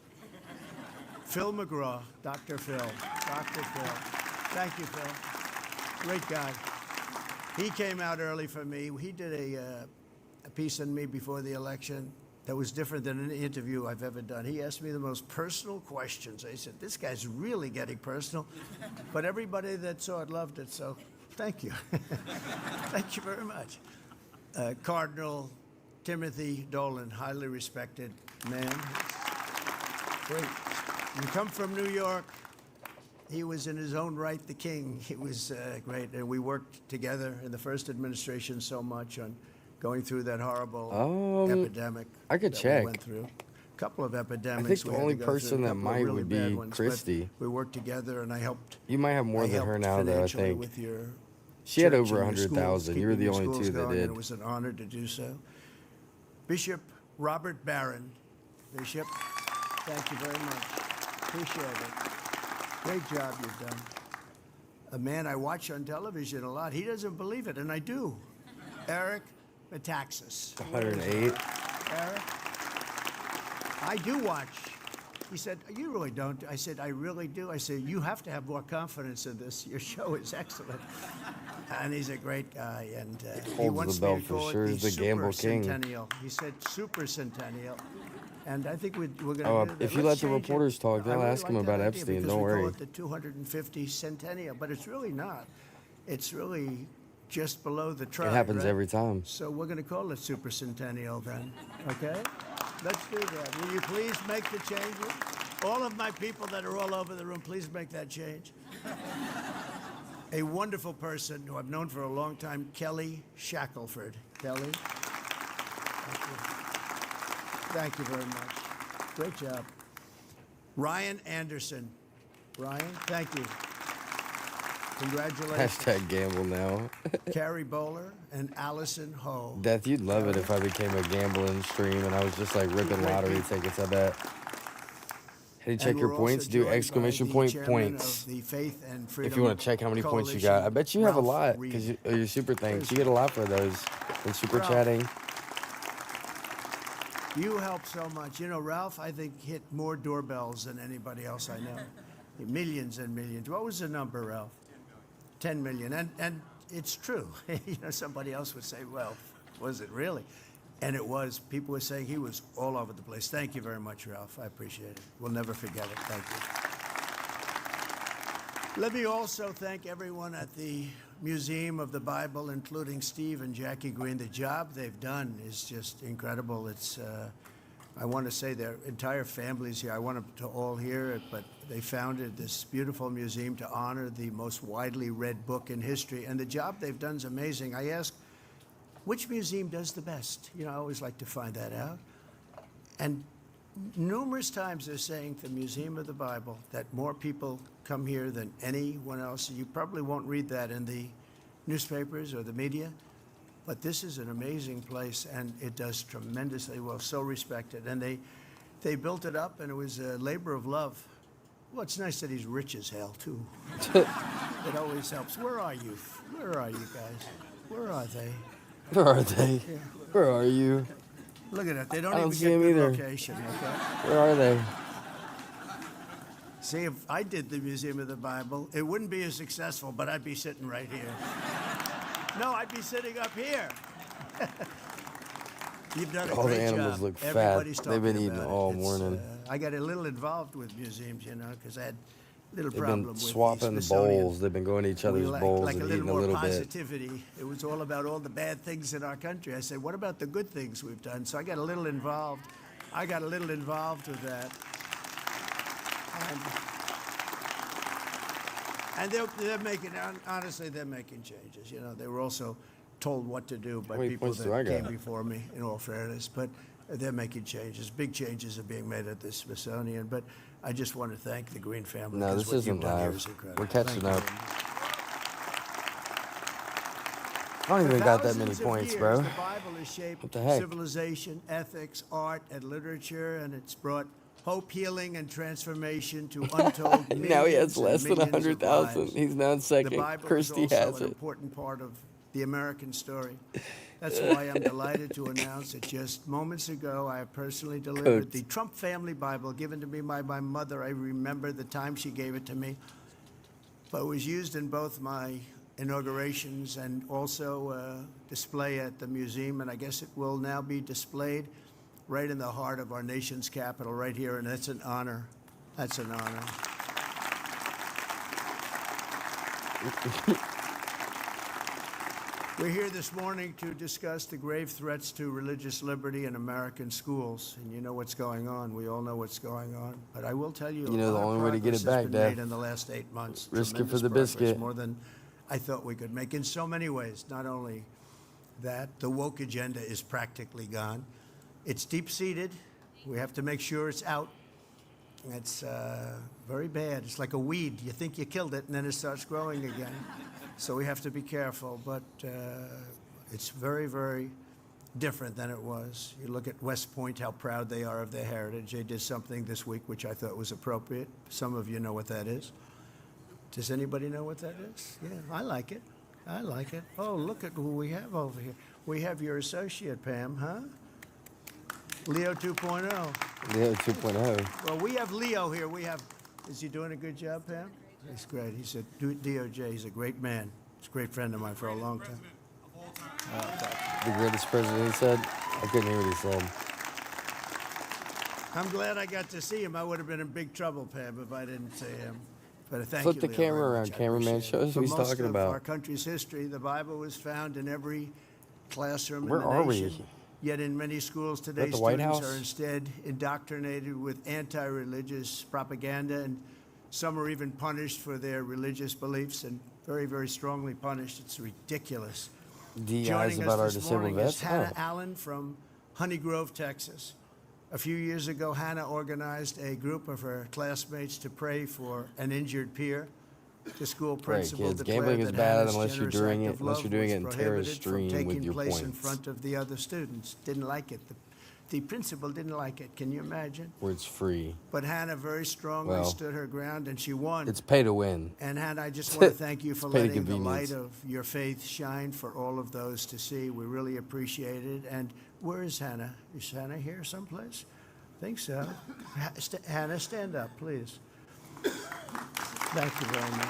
Phil McGraw, Dr. Phil. Dr. Phil. Thank you, Phil. Great guy. He came out early for me. He did a piece on me before the election that was different than any interview I've ever done. He asked me the most personal questions. I said, this guy's really getting personal. But everybody that saw it loved it, so thank you. Thank you very much. Cardinal Timothy Dolan, highly respected man. Great. You come from New York. He was in his own right the king. He was great. And we worked together in the first administration so much on going through that horrible epidemic I could that check. we went through. A couple of epidemics. I think the we had only to go through, person a that couple of might really would bad be ones, but Christy. we worked together, and I helped. You might have more I than her helped now, though, I financially think. with your She had church over and your 100,000. schools, You were keeping the your only schools two that going, and did. it was an honor to do so. Bishop Robert Barron. Bishop, thank you very much. Appreciate it. Great job you've done. A man I watch on television a lot. He doesn't believe it, and I do. Eric Metaxas. 108. Eric, I do watch. He said, you really don't. I said, I really do. I said, you have to have more confidence in this. Your show is excellent. And he's a great guy. And he holds wants the belt me to for call sure. it He's the the gamble king. Centennial. He said Super Centennial. And I think we're going to Oh, do that. if you Let's let the change it. reporters talk, I they'll really ask him like that about idea Epstein. because Don't we worry. call it the 250 Centennial, but it's really not. It's really just below the tribe. It happens right? every time. So we're going to call it Super Centennial then, okay? Let's do that. Will you please make the changes? All of my people that are all over the room, please make that change. A wonderful person who I've known for a long time, Kelly Shackelford. Kelly? Thank you. Thank you very much. Great job. Ryan Anderson. Ryan, thank you. Congratulations. Hashtag gamble now. Carrie Bowler and Allison Ho. Death, you'd love it if I became a gambling stream and I was just like ripping lottery tickets, I bet. Hey, check And your we're points. also Do joined exclamation by the point chairman points. of the Faith and If Freedom you want to check how many points you got. Coalition, I bet you have a Ralph lot Reed. because your super thanks. You get a lot for those. And super Ralph. chatting. You help so much. You know, Ralph, I think, hit more doorbells than anybody else I know. Millions and millions. What was the number, Ralph? 10 million. And it's true. You know, somebody else would say, well, was it really? And it was. People were saying he was all over the place. Thank you very much, Ralph. I appreciate it. We'll never forget it. Thank you. Let me also thank everyone at the Museum of the Bible, including Steve and Jackie Green. The job they've done is just incredible. I want to say their entire family's here. I want them to all hear it, but they founded this beautiful museum to honor the most widely read book in history, and the job they've done is amazing. I asked, which museum does the best? You know, I always like to find that out. And numerous times they're saying the Museum of the Bible that more people come here than anyone else. You probably won't read that in the newspapers or the media, but this is an amazing place, and it does tremendously well, so respected. And they built it up, and it was a labor of love. Well, it's nice that he's rich as hell, too. It always helps. Where are you? Where are you guys? Where are they? Where are they? Yeah. Where are you? Look at that. They don't I don't even see get him good either. location, okay? Where are they? See, if I did the Museum of the Bible, it wouldn't be as successful, but I'd be sitting right here. No, I'd be sitting up here. You've done a All the great animals job. look fat. Everybody's They've been talking eating about it. all It's, morning. I got a little involved with museums, you know, because I had a little They've problem been with swapping the Smithsonian. bowls. They've been going to each other's We bowls like and a little eating a more little bit. positivity. It was all about all the bad things in our country. I said, what about the good things we've done? So I got a little involved. I got a little involved with that. And they're making, honestly, they're making changes. You know, they were also told what to do by How many people points do I that came got? before me, in all fairness. But they're making changes. Big changes are being made at the Smithsonian. But I just want to thank the Green family. No, because this what isn't you've done here live. is incredible. We're catching Thank you up. very much. I don't even For got that many thousands of points, years, bro. The Bible has shaped What the heck? civilization, ethics, art, and literature, and it's brought hope, healing, and transformation to untold millions Now he has and less than millions of 100,000. lives. He's now in second. The Bible Kirsty is also has an it. important part of the American story. That's why I'm delighted to announce that just moments ago, I have personally delivered Coats. the Trump family Bible given to me by my mother. I remember the time she gave it to me, but it was used in both my inaugurations and also display at the museum, and I guess it will now be displayed right in the heart of our nation's capital, right here, and that's an honor. That's an honor. We're here this morning to discuss the grave threats to religious liberty in American schools, and you know what's going on. We all know what's going on, but I will tell you, You know a the lot of only way to get progress it back, has been Dad. made in the last 8 months. Risk it for Tremendous the progress, biscuit. more than I thought we could make in so many ways. Not only that, the woke agenda is practically gone. It's deep-seated. We have to make sure it's out. It's very bad. It's like a weed. You think you killed it, and then it starts growing again. So we have to be careful. But it's very, very different than it was. You look at West Point, how proud they are of their heritage. They did something this week which I thought was appropriate. Some of you know what that is. Does anybody know what that is? Yeah, I like it. I like it. Oh, look at who we have over here. We have your associate, Pam, huh? Leo 2.0. Leo 2.0. Well, we have Leo here. Is he doing a good job, Pam? He's great. He's a DOJ. He's a great man. He's a great friend of mine for a long time. The greatest president, he said. I couldn't hear what he said. I'm glad I got to see him. I would have been in big trouble, Pam, if I didn't see him. But thank Flip you, the Leo, camera very around, much. I cameraman. appreciate Show it. us For what he's most talking of about. our country's history, the Bible was found in every classroom Where in the are we? nation. Yet in many schools today, at the White students House? are instead indoctrinated with anti-religious propaganda, and some are even punished for their religious beliefs, and very, very strongly punished. It's ridiculous. DEIs Joining about our us this disabled morning vets? is Hannah Oh. Allen from Honey Grove, Texas. A few years ago, Hannah organized a group of her classmates to pray for an injured peer. The school Right, principal kids. declared Gambling is that bad Hannah's unless you're generous doing act it, of unless love you're doing was it in terrorist prohibited from stream with taking your place in points. front of the other students. Didn't like it. The principal didn't like it. Can you imagine? Where it's free. But Hannah very strongly Well, stood her ground, and she won. It's pay to win. And Hannah, I just want to thank you for It's pay to letting the light convenience. of your faith shine for all of those to see. We really appreciate it. And where is Hannah? Is Hannah here someplace? I think so. Hannah, stand up, please. Thank you very much.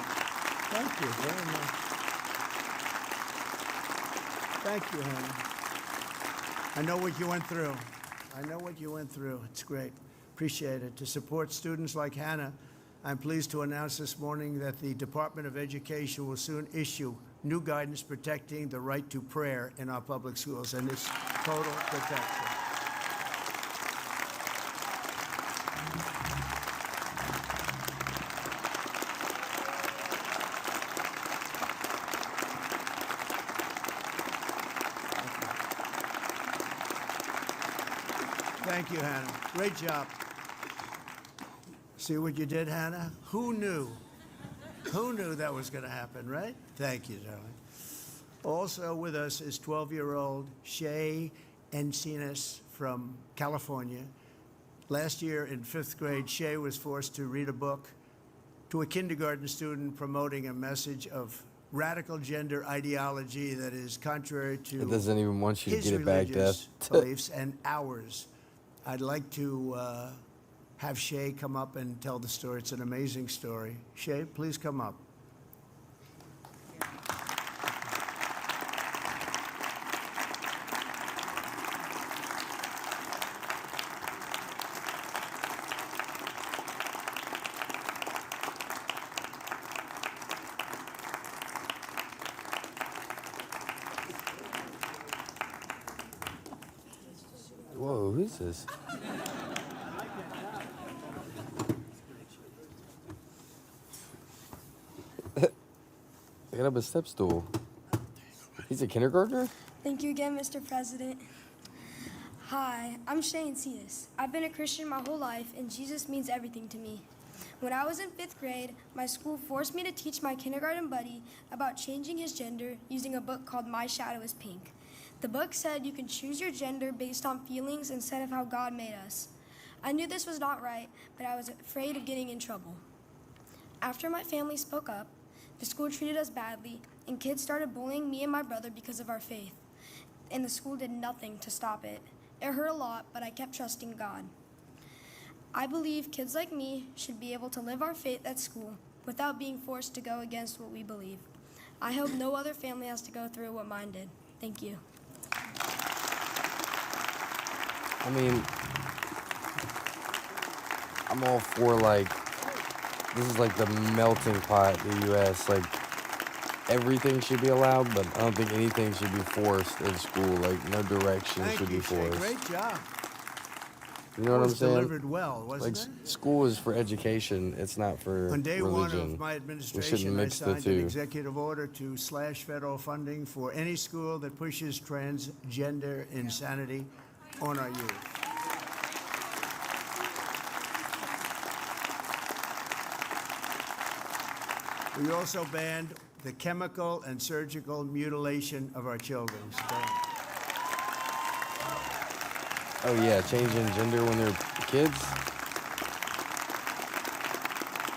Thank you very much. Thank you, Hannah. I know what you went through. I know what you went through. It's great. Appreciate it. To support students like Hannah, I'm pleased to announce this morning that the Department of Education will soon issue new guidance protecting the right to prayer in our public schools, and it's total protection. Thank you, Hannah. Great job. See what you did, Hannah? Who knew? Who knew that was going to happen, right? Thank you, darling. Also with us is 12-year-old Shay Encinas from California. Last year in 5th grade, Shay was forced to read a book to a kindergarten student promoting a message of radical gender ideology that is contrary to It doesn't even want you to his get it back, religious Death. beliefs and ours. I'd like to have Shay come up and tell the story. It's an amazing story. Shay, please come up. Whoa, who's this? I got up a step stool. He's a kindergartner? Thank you again, Mr. President. Hi, I'm Shane Cetus. I've been a Christian my whole life, and Jesus means everything to me. When I was in 5th grade, my school forced me to teach my kindergarten buddy about changing his gender using a book called My Shadow is Pink. The book said you can choose your gender based on feelings instead of how God made us. I knew this was not right, but I was afraid of getting in trouble. After my family spoke up, the school treated us badly, and kids started bullying me and my brother because of our faith. And the school did nothing to stop it. It hurt a lot, but I kept trusting God. I believe kids like me should be able to live our faith at school without being forced to go against what we believe. I hope no other family has to go through what mine did. Thank you. I mean, I'm all for, like, this is like the melting pot, the U.S. Like, everything should be allowed, but I don't think anything should be forced in school. Like, no direction Thank should you, be Shay. forced. Great job. You know what I'm was saying? delivered well, wasn't like, it? school is for education. It's not for On day religion. one of my We administration, shouldn't I mix the signed an two. executive order to slash federal funding for any school that pushes transgender insanity on our youth. We also banned the chemical and surgical mutilation of our children. Oh, yeah, changing gender when they're kids?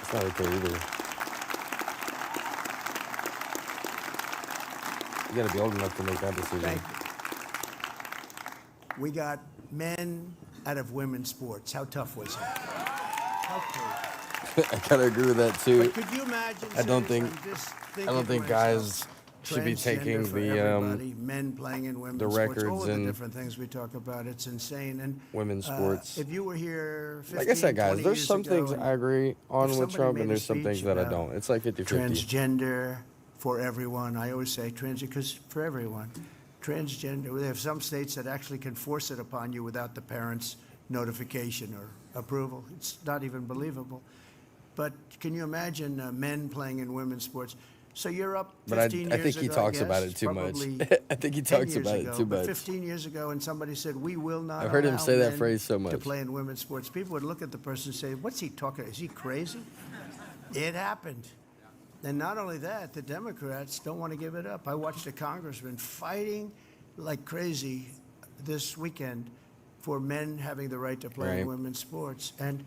It's not okay either. You gotta be old enough to make that decision. Thank you. We got men out of women's sports. How tough was it? How tough. I gotta agree with that too. But could you imagine? I don't think seriously, I'm just I thinking don't think to myself, guys should be transgender taking for the everybody, men playing in women's sports, records all of the in different things we talk about. It's insane. And women's sports. If you were here 15, Like I said, guys, 20 there's years some ago, things and I agree on if with somebody Trump, made and a there's some things speech that I about don't. It's like 50-50. Transgender for everyone. I always say transgender because for everyone. Transgender. They have some states that actually can force it upon you without the parents' notification or approval. It's not even believable. But can you imagine men playing in women's sports? So you're up 15 But I years think he ago, talks yes, about it too much. probably I think he 10 talks years about it ago, too but much. 15 years ago, and somebody said, we will not I've heard him allow say that men phrase so to much. play in women's sports. People would look at the person and say, what's he talking? Is he crazy? It happened. And not only that, the Democrats don't want to give it up. I watched a congressman fighting like crazy this weekend for men having the right to play Right. in women's sports. And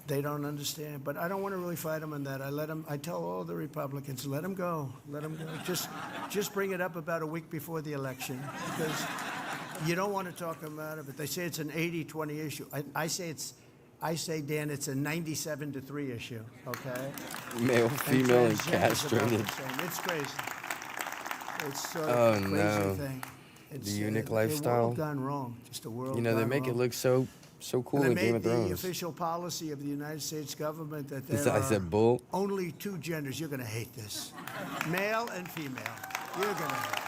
they don't understand. But I don't want to really fight them on that. I tell all the Republicans, let them go. Let them go. Just bring it up about a week before the election because you don't want to talk about it. But they say it's an 80-20 issue. I say, Dan, it's a 97-3 issue, okay? Male, female, and transgender's about castrated. the same. It's crazy. It's sort Oh, of a crazy no. thing. The eunuch A lifestyle. world gone wrong. Just a world You know, they gone make it wrong. look so So cool And I in Game made of the Thrones. official policy of the United States government that Is there that- I are said bull? only two genders. You're going to hate this. Male and female. You're going to hate it.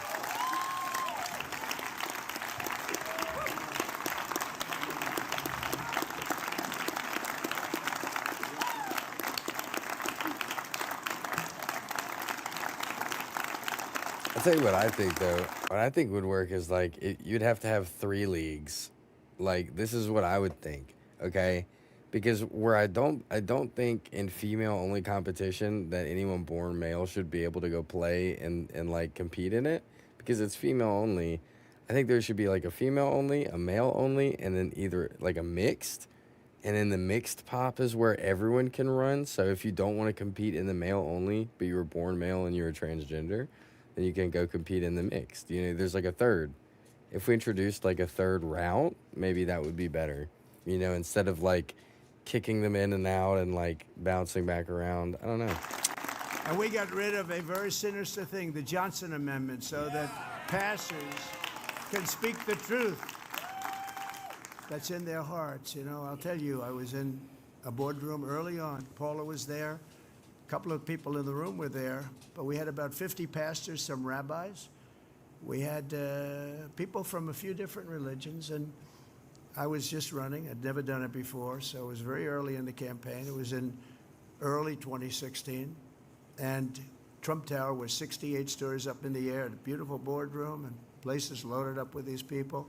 I'll tell you what I think though. What I think would work is like you'd have to have 3 leagues. Like this is what I would think. Okay, because where I don't think in female only competition that anyone born male should be able to go play and like compete in it because it's female only. I think there should be like a female only, a male only, and then either like a mixed. And then the mixed pop is where everyone can run. So if you don't want to compete in the male only, but you were born male and you're a transgender, then you can go compete in the mixed. You know, there's like a third. If we introduced like a third route, maybe that would be better. You know, instead of like kicking them in and out and like bouncing back around. I don't know. And we got rid of a very sinister thing, the Johnson Amendment, so that pastors can speak the truth that's in their hearts. You know, I'll tell you, I was in a boardroom early on. Paula was there. A couple of people in the room were there, but we had about 50 pastors, some rabbis. We had people from a few different religions, and I was just running. I'd never done it before, so it was very early in the campaign. It was in early 2016, and Trump Tower was 68 stories up in the air, a beautiful boardroom, and places loaded up with these people,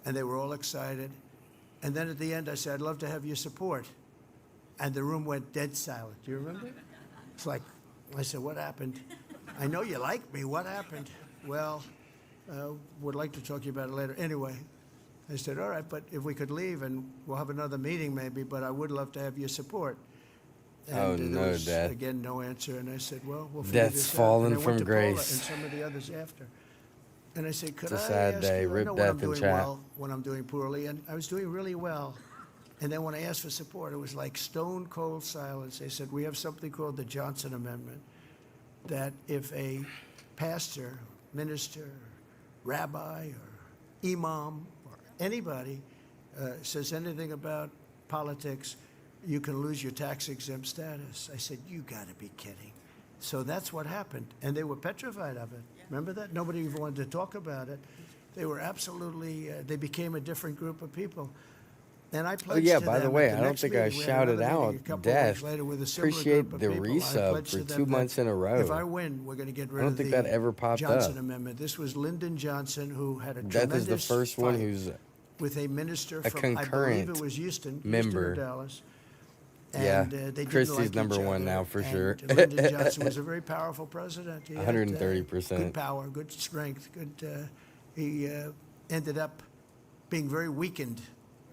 and they were all excited. And then at the end, I said, I'd love to have your support. And the room went dead silent. Do you remember? It's like, I said, what happened? I know you like me. What happened? Well, would like to talk to you about it later. Anyway, I said, all right, but if we could leave and we'll have another meeting maybe, but I would love to have your support. And Oh, there no, was, Dad. again, no answer. And I said, well, we'll figure Death's this out. fallen And I went from to Paula grace. and some of the others after. And I said, could It's a I sad ask day. you, I Rip know when I'm death in doing chat. well, when I'm doing poorly, and I was doing really well. And then when I asked for support, it was like stone cold silence. They said, we have something called the Johnson Amendment, that if a pastor, minister, rabbi, or imam, or anybody says anything about politics, you can lose your tax-exempt status. I said, you got to be kidding. So that's what happened. And they were petrified of it. Remember that? Nobody even wanted to talk about it. They were absolutely, they became a different group of people. And I Oh pledged yeah, to by the them way, at I don't next think I meeting, we had shouted another meeting out a couple of Death. weeks later with a similar Appreciate group of the people. I resub pledged for to them 2 that months in a row. If I win, we're going to get rid I don't of think the that ever popped Johnson up. Amendment. This was Lyndon Johnson, who had a Death tremendous is the first one fight who's with a minister a from, I believe concurrent it was Houston member. or Dallas. Yeah, And they didn't Christie's like number each one other. now for And sure. Lyndon Johnson was a very powerful president. He had, 130%. good power, good strength, good. He ended up being very weakened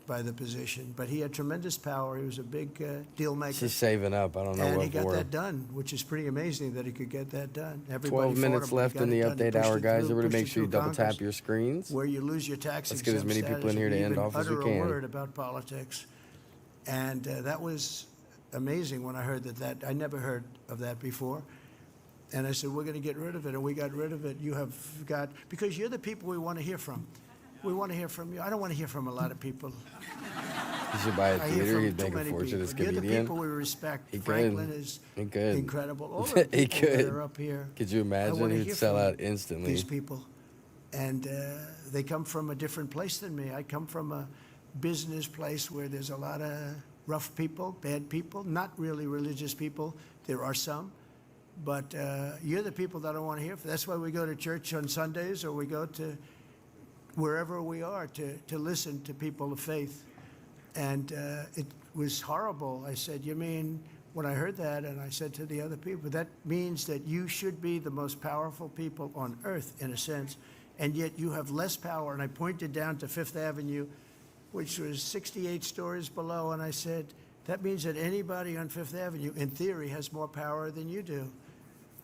by the position, but he had tremendous power. He was a big deal maker. She's saving up. I don't know And what he got for. that done, which is pretty amazing that he could get that done. 12 minutes left in the update hour, guys. Everybody make sure you double tap your screens. Where you lose your tax Let's get as many people in here to end off as we utter a can. word about politics. And that was amazing when I heard that. I never heard of that before. And I said, we're going to get rid of it. And we got rid of it. You have got, because you're the people we want to hear from. We want to hear from you. I don't want to hear from a lot of people. You should buy a I hear theater. from He'd too make a many fortune as a people. You're the comedian. people we respect. He could. Franklin is He could. incredible. All the He people that could. are up here. Could you I imagine? wanna He'd hear sell from out instantly. These people, and they come from a different place than me. I come from a business place where there's a lot of rough people, bad people, not really religious people. There are some, but you're the people that I want to hear from. That's why we go to church on Sundays, or we go to wherever we are to listen to people of faith. And it was horrible. I said, you mean, when I heard that, and I said to the other people, that means that you should be the most powerful people on earth, in a sense, and yet you have less power. And I pointed down to Fifth Avenue, which was 68 stories below, and I said, that means that anybody on Fifth Avenue, in theory, has more power than you do.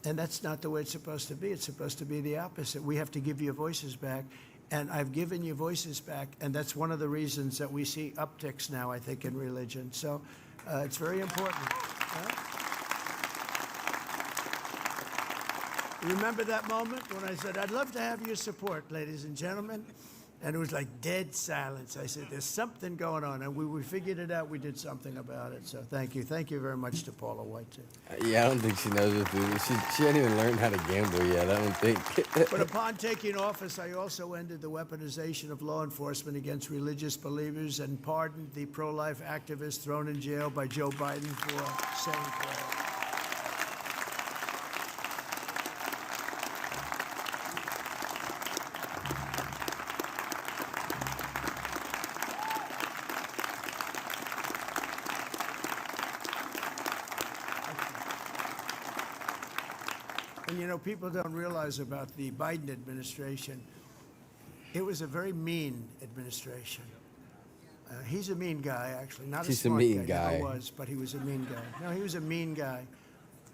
And that's not the way it's supposed to be. It's supposed to be the opposite. We have to give your voices back. And I've given you voices back, and that's one of the reasons that we see upticks now, I think, in religion. So it's very important. Remember that moment when I said, I'd love to have your support, ladies and gentlemen? And it was like dead silence. I said, there's something going on. And we figured it out. We did something about it. So thank you. Thank you very much to Paula White, too. Yeah, I don't think she knows what to do. She hadn't even learned how to gamble yet, I don't think. But upon taking office, I also ended the weaponization of law enforcement against religious believers and pardoned the pro-life activists thrown in jail by Joe Biden for saying prayers. And you know, people don't realize about the Biden administration, it was a very mean administration. He's a mean guy, actually, not He's a smart a mean guy. guy. Never was, but he was a mean guy. No, he was a mean guy,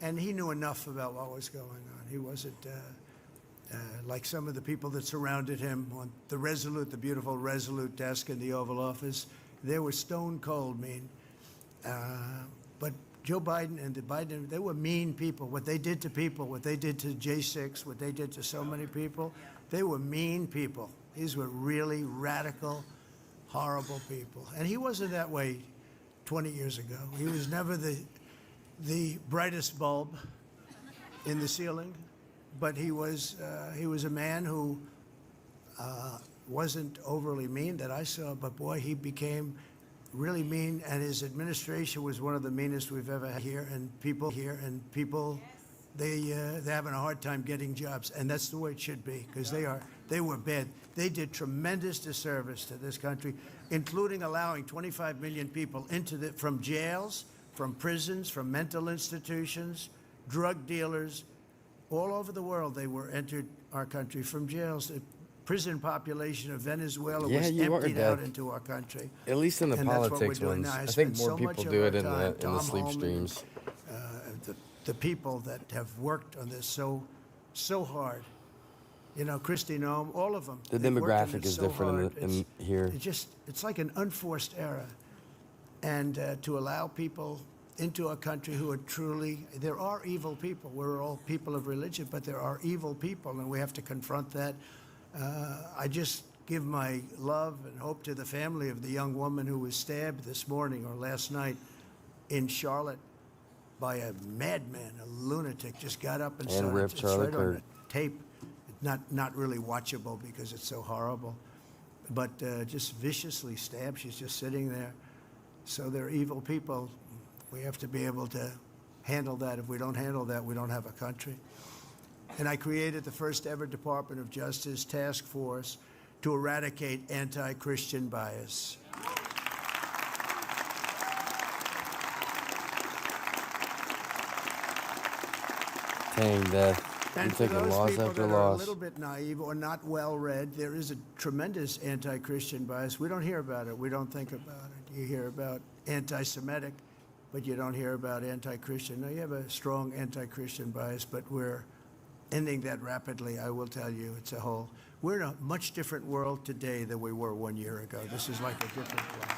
and he knew enough about what was going on. He wasn't like some of the people that surrounded him on the Resolute, the beautiful Resolute desk in the Oval Office. They were stone cold mean. But Joe Biden and the Biden, they were mean people. What they did to people, what they did to J6, what they did to so many people, they were mean people. These were really radical, horrible people. And he wasn't that way 20 years ago. He was never the brightest bulb in the ceiling, but he was a man who wasn't overly mean that I saw, but boy, he became really mean, and his administration was one of the meanest we've ever had here. And people, they're having a hard time getting jobs, and that's the way it should be, because they were bad. They did tremendous disservice to this country, including allowing 25 million people from jails, from prisons, from mental institutions, drug dealers, all over the world. They were entered our country from jails. The prison population of Venezuela was emptied out into our country. At least in the And that's what we're politics doing ones. now. I think spend more so people much of do our it in time, the Tom sleep Holman, streams. the people that have worked on this so hard. You know, Kristi Noem, all of them. The they've worked on demographic it is so different hard. in here. It's like an unforced era. And to allow people into a country who are truly, there are evil people. We're all people of religion, but there are evil people, and we have to confront that. I just give my love and hope to the family of the young woman who was stabbed this morning or last night in Charlotte by a madman, a lunatic, just got up and And said, ripped it's Charlie right on Kirk. the tape. Not really watchable because it's so horrible, but just viciously stabbed. She's just sitting there. So they're evil people. We have to be able to handle that. If we don't handle that, we don't have a country. And I created the first ever Department of Justice task force to eradicate anti-Christian bias. Dang, Death. You're And for taking those loss people after that are a loss. little bit naive or not well-read, there is a tremendous anti-Christian bias. We don't hear about it. We don't think about it. You hear about anti-Semitic, but you don't hear about anti-Christian. Now, you have a strong anti-Christian bias, but we're ending that rapidly, I will tell you. It's a whole... We're in a much different world today than we were 1 year ago. This is like a different world.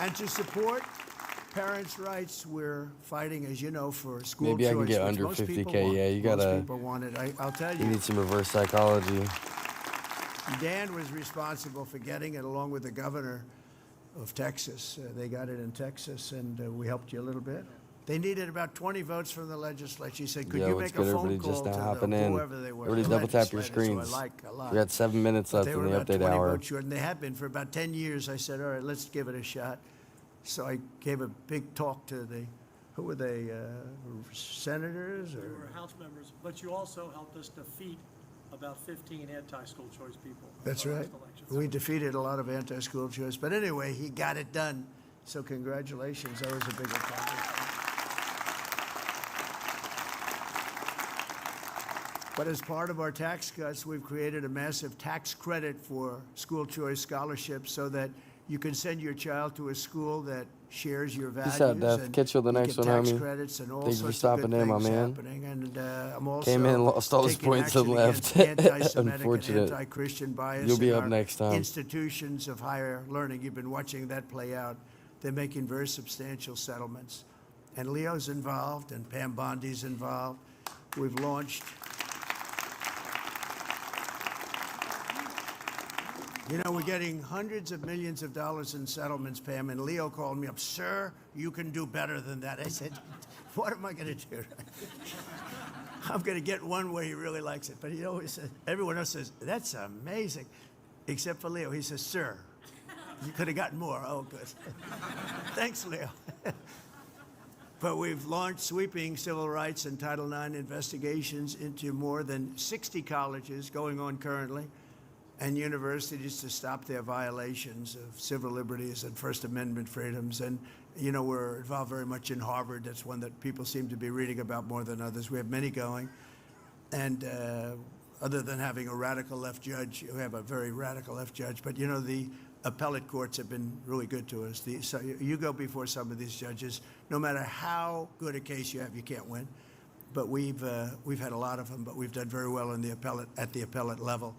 And to support parents' rights, we're fighting, as you know, for school Maybe I choice, can get which under most people 50K. want. Yeah, you Most gotta. people want it. I'll tell You you. need some reverse psychology. Dan was responsible for getting it, along with the governor of Texas. They got it in Texas, and we helped you a little bit. They needed about 20 votes from the legislature. He said, could Yo, you what's make a good? phone Everybody call just now to hopping in. whoever they were? Everybody the double tap your legislators, who screens. I like a lot. We got 7 minutes But left they in were the about update 20 hour. votes short, and they have been for about 10 years. I said, all right, let's give it a shot. So I gave a big talk to who were they, senators? We Or? were House members, but you also helped us defeat about 15 anti-school choice people. That's in the right. last election. We defeated a lot of anti-school choice. But anyway, he got it done. So congratulations. That was a big accomplishment. But as part of our tax cuts, we've created a massive tax credit for school choice scholarships so that you can send your child to a school that shares your values. Peace out, Death. and Catch you on the you next get one, tax homie. credits and all Thank you for sorts of stopping good in, my things man. happening. And I'm also Came in, lost all his taking points and action left. against anti-Semitic Unfortunate. and anti-Christian bias. You'll be in up our next time. Institutions of higher learning. You've been watching that play out. They're making very substantial settlements. And Leo's involved, and Pam Bondi's involved. We've launched You know, we're getting hundreds of millions of dollars in settlements, Pam, and Leo called me up, sir, you can do better than that. I said, what am I going to do? I'm going to get one where he really likes it. But he always says, everyone else says, that's amazing. Except for Leo. He says, sir, you could have gotten more. Oh, good. Thanks, Leo. But we've launched sweeping civil rights and Title IX investigations into more than 60 colleges going on currently and universities to stop their violations of civil liberties and First Amendment freedoms. And, you know, we're involved very much in Harvard. That's one that people seem to be reading about more than others. We have many going. And other than having a radical left judge, we have a very radical left judge. But, you know, the appellate courts have been really good to us. So you go before some of these judges, no matter how good a case you have, you can't win. But we've had a lot of them, but we've done very well in the at the appellate level.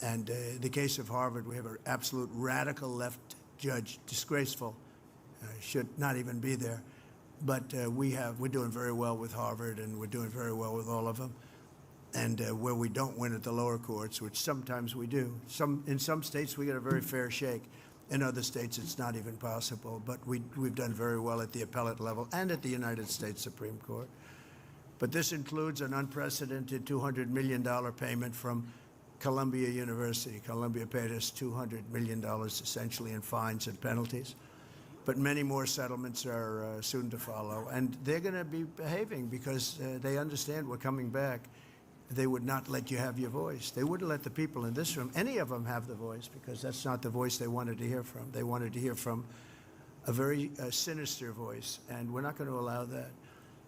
And the case of Harvard, we have an absolute radical left judge, disgraceful, should not even be there. But we're doing very well with Harvard, and we're doing very well with all of them. And where we don't win at the lower courts, which sometimes we do, in some states we get a very fair shake. In other states, it's not even possible. But we've done very well at the appellate level and at the United States Supreme Court. But this includes an unprecedented $200 million payment from Columbia University. Columbia paid us $200 million essentially in fines and penalties. But many more settlements are soon to follow. And they're going to be behaving because they understand we're coming back. They would not let you have your voice. They wouldn't let the people in this room, any of them, have the voice because that's not the voice they wanted to hear from. They wanted to hear from a very sinister voice, and we're not going to allow that.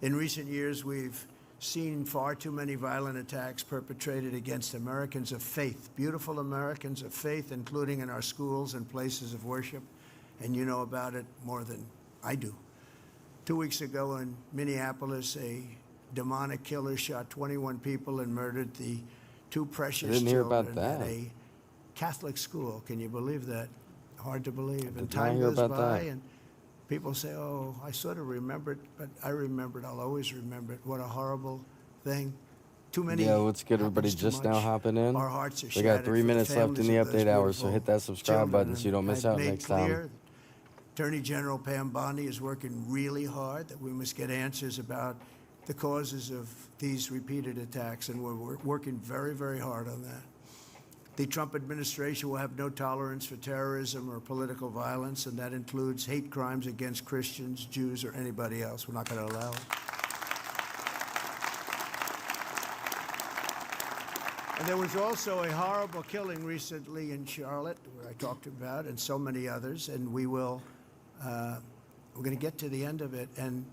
In recent years, we've seen far too many violent attacks perpetrated against Americans of faith, beautiful Americans of faith, including in our schools and places of worship, and you know about it more than I do. 2 weeks ago in Minneapolis, a demonic killer shot 21 people and murdered the two precious children at a Catholic school. Can you believe that? Hard to believe. And time goes by, and people say, oh, I sort of remembered, but I remembered. I'll always remember it. What a horrible thing. Too many. Yeah, let's get everybody just now hopping in. Our hearts are we got shattered 3 minutes left in the update hour, so hit that subscribe button so you don't miss out next time. Attorney General Pam Bondi is working really hard that we must get answers about the causes of these repeated attacks, and we're working very, very hard on that. The Trump administration will have no tolerance for terrorism or political violence, and that includes hate crimes against Christians, Jews, or anybody else. We're not going to allow it. And there was also a horrible killing recently in Charlotte, where I talked about, and so many others, and we're going to get to the end of it. And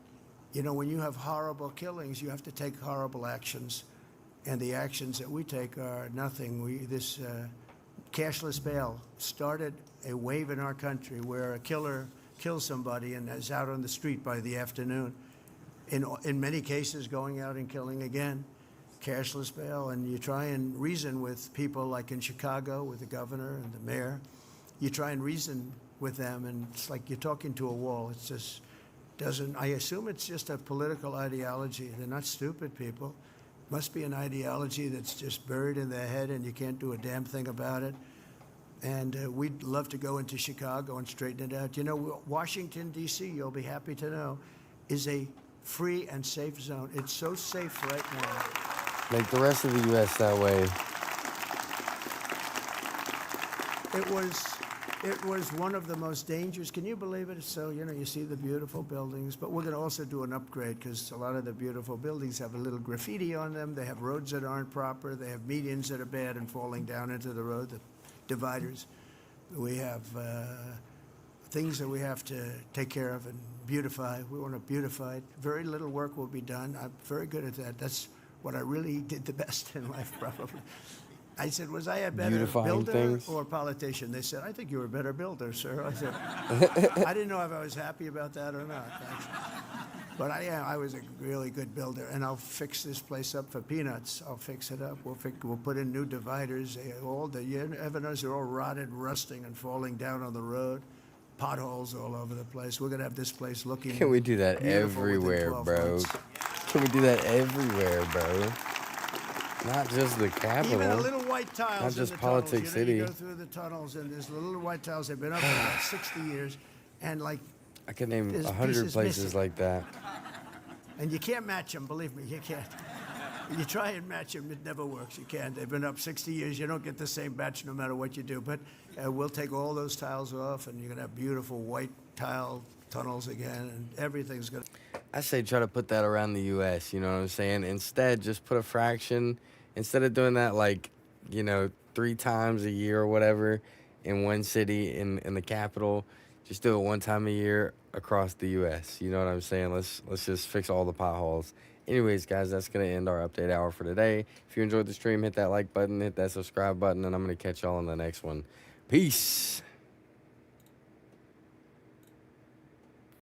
you know, when you have horrible killings, you have to take horrible actions. And the actions that we take are nothing. This cashless bail started a wave in our country where a killer kills somebody and is out on the street by the afternoon. In many cases, going out and killing again. Cashless bail. And you try and reason with people like in Chicago with the governor and the mayor. You try and reason with them, and it's like you're talking to a wall. It's just... I assume it's just a political ideology. They're not stupid people. Must be an ideology that's just buried in their head and you can't do a damn thing about it. And we'd love to go into Chicago and straighten it out. You know, Washington, D.C., you'll be happy to know, is a free and safe zone. It's so safe right now. Make the rest of the U.S. that way. It was one of the most dangerous. Can you believe it? So, you know, you see the beautiful buildings, but we're going to also do an upgrade because a lot of the beautiful buildings have a little graffiti on them. They have roads that aren't proper. They have medians that are bad and falling down into the road, the dividers. We have things that we have to take care of and beautify. We want to beautify it. Very little work will be done. I'm very good at that. That's what I really did the best in life, probably. I said, was I a better builder or politician? They said, I think you were a better builder, sir. I said, I didn't know if I was happy about that or not. But I was a really good builder, and I'll fix this place up for peanuts. I'll fix it up. We'll put in new dividers. You ever notice they're all rotted, rusting, and falling down on the road? Potholes all over the place. We're going to have this place looking Can we do that everywhere, bro? Can we do that everywhere, bro? Not just the Capitol. Even the little white tiles Not just in the Politics tunnels. You know, you City. go through the tunnels, and there's little white tiles. They've been up for about 60 years, and like, I could name there's 100 pieces places missing. like that. And you can't match them, believe me, you can't. You try and match them, it never works. You can't. They've been up 60 years. You don't get the same batch no matter what you do. But we'll take all those tiles off, and you're going to have beautiful white tile tunnels again, and everything's going to... I say try to put that around the U.S., you know what I'm saying? Instead, just put a fraction. Instead of doing that, like, 3 times a year or whatever in one city in the capital, just do it 1 time a year across the U.S. You know what I'm saying? Let's just fix all the potholes. Anyways, guys, that's going to end our update hour for today. If you enjoyed the stream, hit that like button, hit that subscribe button, and I'm going to catch y'all on the next one. Peace.